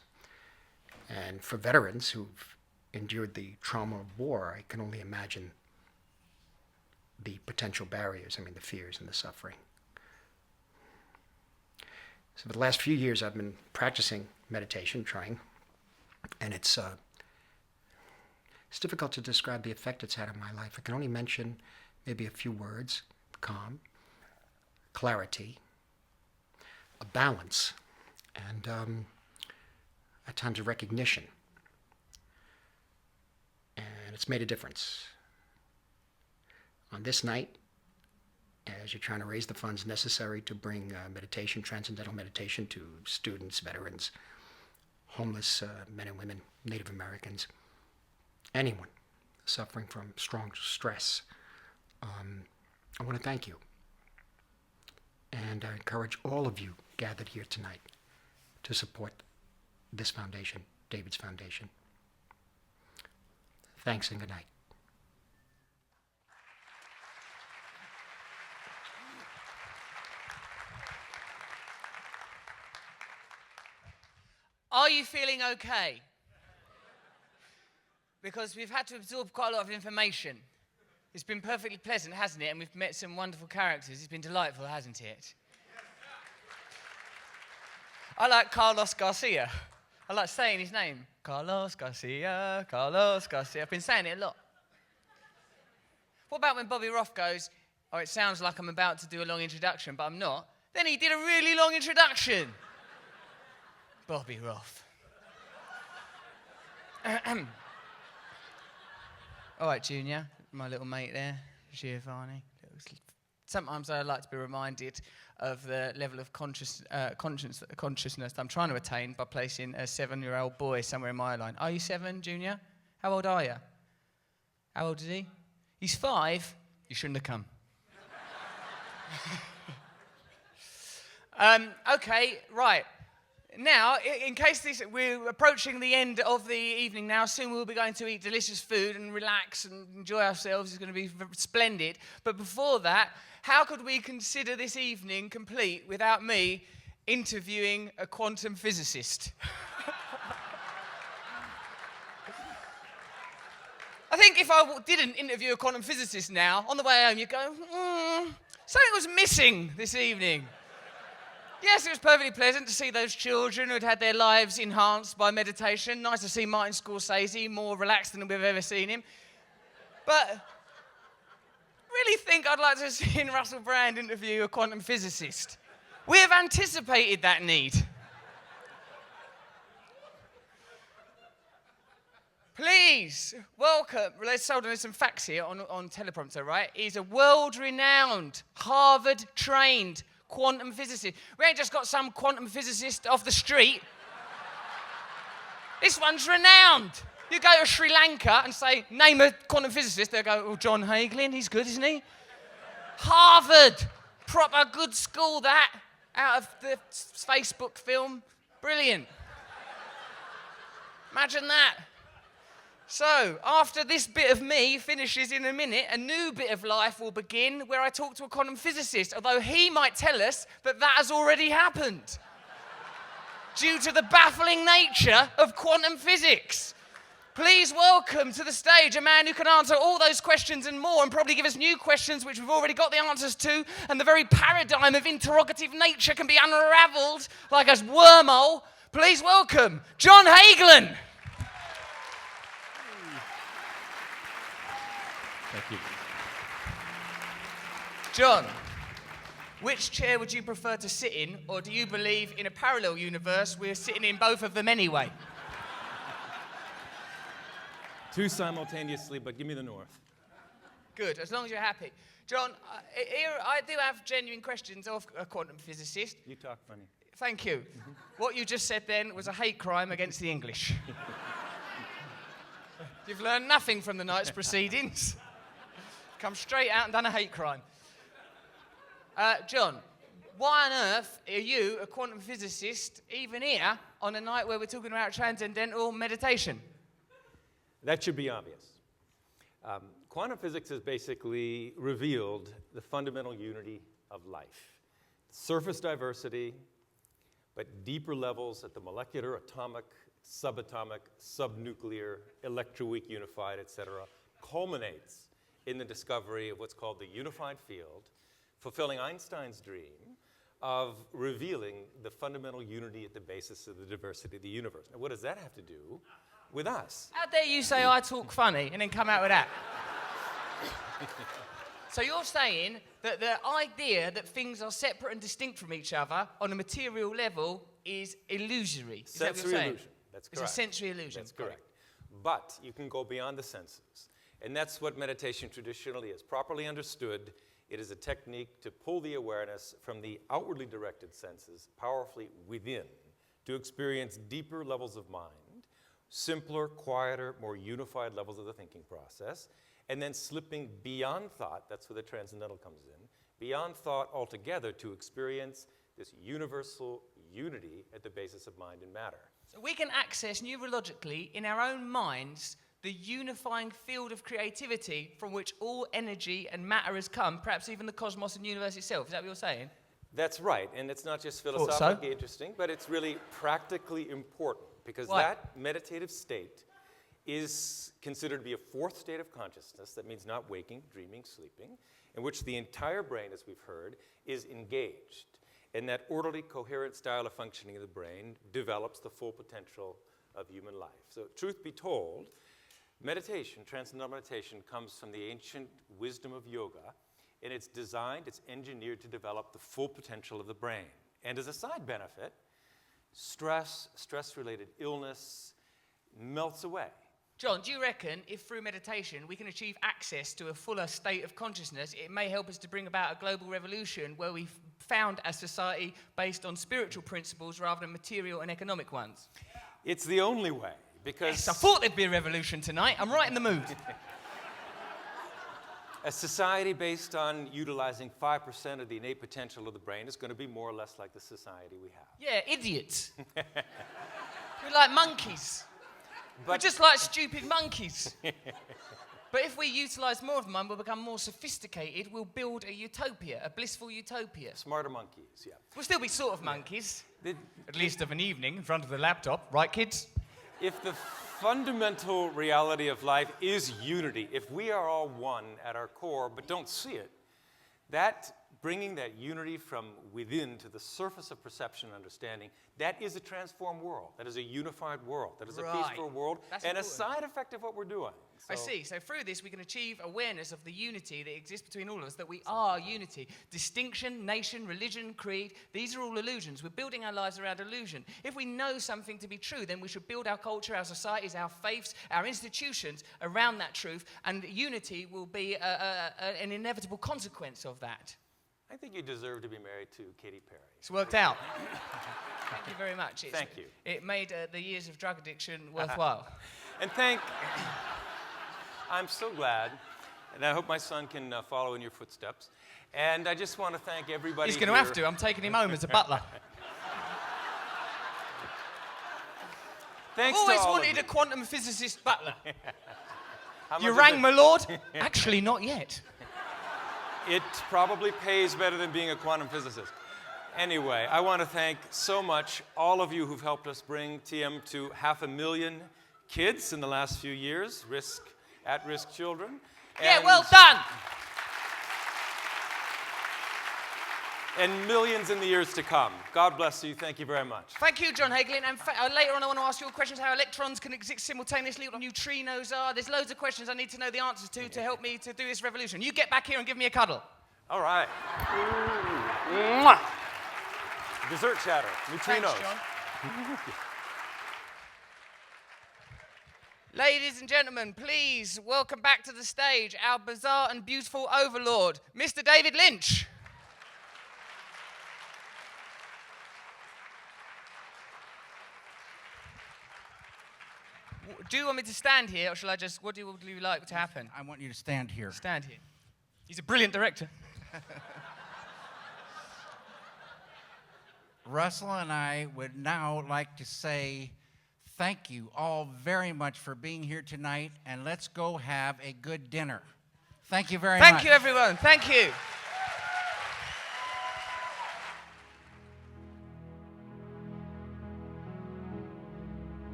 And for veterans who've endured the trauma of war, I can only imagine the potential barriers, the fears and the suffering. So for the last few years, I've been practicing meditation, trying, and it's difficult to describe the effect it's had on my life. I can only mention maybe a few words: calm, clarity, a balance, and at times a recognition. And it's made a difference. On this night, as you're trying to raise the funds necessary to bring meditation, transcendental meditation, to students, veterans, homeless men and women, Native Americans, anyone suffering from strong stress, I want to thank you. And I encourage all of you gathered here tonight to support this foundation, David's Foundation. Thanks and good night. Are you feeling okay? Because we've had to absorb quite a lot of information. It's been perfectly pleasant, hasn't it? And we've met some wonderful characters. It's been delightful, hasn't it? I like Carlos Garcia. I like saying his name. Carlos Garcia, Carlos Garcia. I've been saying it a lot. What about when Bobby Roth goes, oh, it sounds like I'm about to do a long introduction, but I'm not. Then he did a really long introduction. Bobby Roth. All right, Junior, my little mate there, Giovanni, little Sometimes I like to be reminded of the level of consciousness I'm trying to attain by placing a 7-year-old boy somewhere in my line. Are you 7, Junior? How old are you? How old is he? He's 5. You shouldn't have come. Okay, right. Now, in case we're approaching the end of the evening now, soon we'll be going to eat delicious food and relax and enjoy ourselves. It's going to be splendid. But before that, how could we consider this evening complete without me interviewing a quantum physicist? I think if I didn't interview a quantum physicist now, on the way home, you'd go, something was missing this evening. Yes, it was perfectly pleasant to see those children who'd had their lives enhanced by meditation. Nice to see Martin Scorsese more relaxed than we've ever seen him. But really think I'd like to see Russell Brand interview a quantum physicist. We have anticipated that need. Please welcome, let's hold on, there's some facts here on teleprompter, right? He's a world-renowned, Harvard-trained quantum physicist. We ain't just got some quantum physicist off the street. This one's renowned. You go to Sri Lanka and say, name a quantum physicist, they'll go, oh, John Hagelin, he's good, isn't he? Harvard, proper good school that, out of the Facebook film. Brilliant. Imagine that. So, after this bit of me finishes in a minute, a new bit of life will begin where I talk to a quantum physicist, although he might tell us that that has already happened due to the baffling nature of quantum physics. Please welcome to the stage a man who can answer all those questions and more, and probably give us new questions which we've already got the answers to, and the very paradigm of interrogative nature can be unravelled like a wormhole. Please welcome John Hagelin. Thank you. John, which chair would you prefer to sit in, or do you believe in a parallel universe we're sitting in both of them anyway? Two simultaneously, but give me the north. Good, as long as you're happy. John, here I do have genuine questions of a quantum physicist. You talk funny. Thank you. What you just said then was a hate crime against the English. You've learned nothing from the night's proceedings. Come straight out and done a hate crime. John, why on earth are you, a quantum physicist, even here on a night where we're talking about transcendental meditation? That should be obvious. Quantum physics has basically revealed the fundamental unity of life. Surface diversity, but deeper levels at the molecular, atomic, subatomic, subnuclear, electroweak unified, etc., culminates in the discovery of what's called the unified field, fulfilling Einstein's dream of revealing the fundamental unity at the basis of the diversity of the universe. Now, what does that have to do with us? How dare you say I talk funny and then come out with that? So you're saying that the idea that things are separate and distinct from each other on a material level is illusory. Is that what you're saying? Illusion. That's correct. It's a sensory illusion. That's correct. But you can go beyond the senses. And that's what meditation traditionally is. Properly understood, it is a technique to pull the awareness from the outwardly directed senses powerfully within to experience deeper levels of mind, simpler, quieter, more unified levels of the thinking process, and then slipping beyond thought, that's where the transcendental comes in, beyond thought altogether to experience this universal unity at the basis of mind and matter. So we can access neurologically in our own minds the unifying field of creativity from which all energy and matter has come, perhaps even the cosmos and universe itself. Is that what you're saying? That's right, and it's not just philosophically interesting, but it's really practically important, because that meditative state is considered to be a fourth state of consciousness. That means not waking, dreaming, sleeping, in which the entire brain, as we've heard, is engaged. And that orderly, coherent style of functioning of the brain develops the full potential of human life. So, truth be told, meditation, transcendental meditation, comes from the ancient wisdom of yoga, and it's designed, it's engineered to develop the full potential of the brain. And as a side benefit, stress-related illness melts away. John, do you reckon if through meditation we can achieve access to a fuller state of consciousness, it may help us to bring about a global revolution where we've found a society based on spiritual principles rather than material and economic ones? It's the only way, because... Yes, I thought there'd be a revolution tonight. I'm right in the mood. A society based on utilizing 5% of the innate potential of the brain is going to be more or less like the society we have. Yeah, idiots. We're like monkeys. We're just like stupid monkeys. But if we utilize more of them, we'll become more sophisticated. We'll build a utopia, a blissful utopia. Smarter monkeys, yeah. We'll still be sort of monkeys. At least of an evening in front of the laptop. Right, kids? If the fundamental reality of life is unity, if we are all one at our core but don't see it, that bringing that unity from within to the surface of perception and understanding, that is a transformed world. That is a unified world. That is a peaceful world. That's and important. a side effect of what we're doing. I see. So through this, we can achieve awareness of the unity that exists between all of us, that we are unity. Distinction, nation, religion, creed, these are all illusions. We're building our lives around illusion. If we know something to be true, then we should build our culture, our societies, our faiths, our institutions around that truth, and unity will be an inevitable consequence of that. I think you deserve to be married to Katy Perry. It's worked out. Thank you very much. Thank you. It made the years of drug addiction worthwhile. And I'm so glad, and I hope my son can follow in your footsteps. And I just want to thank everybody. He's going to have to. I'm taking him home as a butler. Thanks I've always to all wanted of you. a quantum physicist butler. How You much rang, is it? my lord? Actually, not yet. It probably pays better than being a quantum physicist. Anyway, I want to thank so much all of you who've helped us bring TM to 500,000 kids in the last few years, at-risk children. Yeah, And- well done. And millions in the years to come. God bless you. Thank you very much. Thank you, John Hagelin. And later on, I want to ask you all questions how electrons can exist simultaneously, what neutrinos are. There's loads of questions I need to know the answers to help me to do this revolution. You get back here and give me a cuddle. All right. Mwah. Dessert chatter. Neutrinos. Thanks, John. Ladies and gentlemen, please welcome back to the stage our bizarre and beautiful overlord, Mr. David Lynch. Do you want me to stand here, or shall I just, what do you like to happen? I want you to stand here. Stand here. He's a brilliant director. Russell and I would now like to say thank you all very much for being here tonight, and let's go have a good dinner. Thank you very much. Thank you, everyone. Thank you.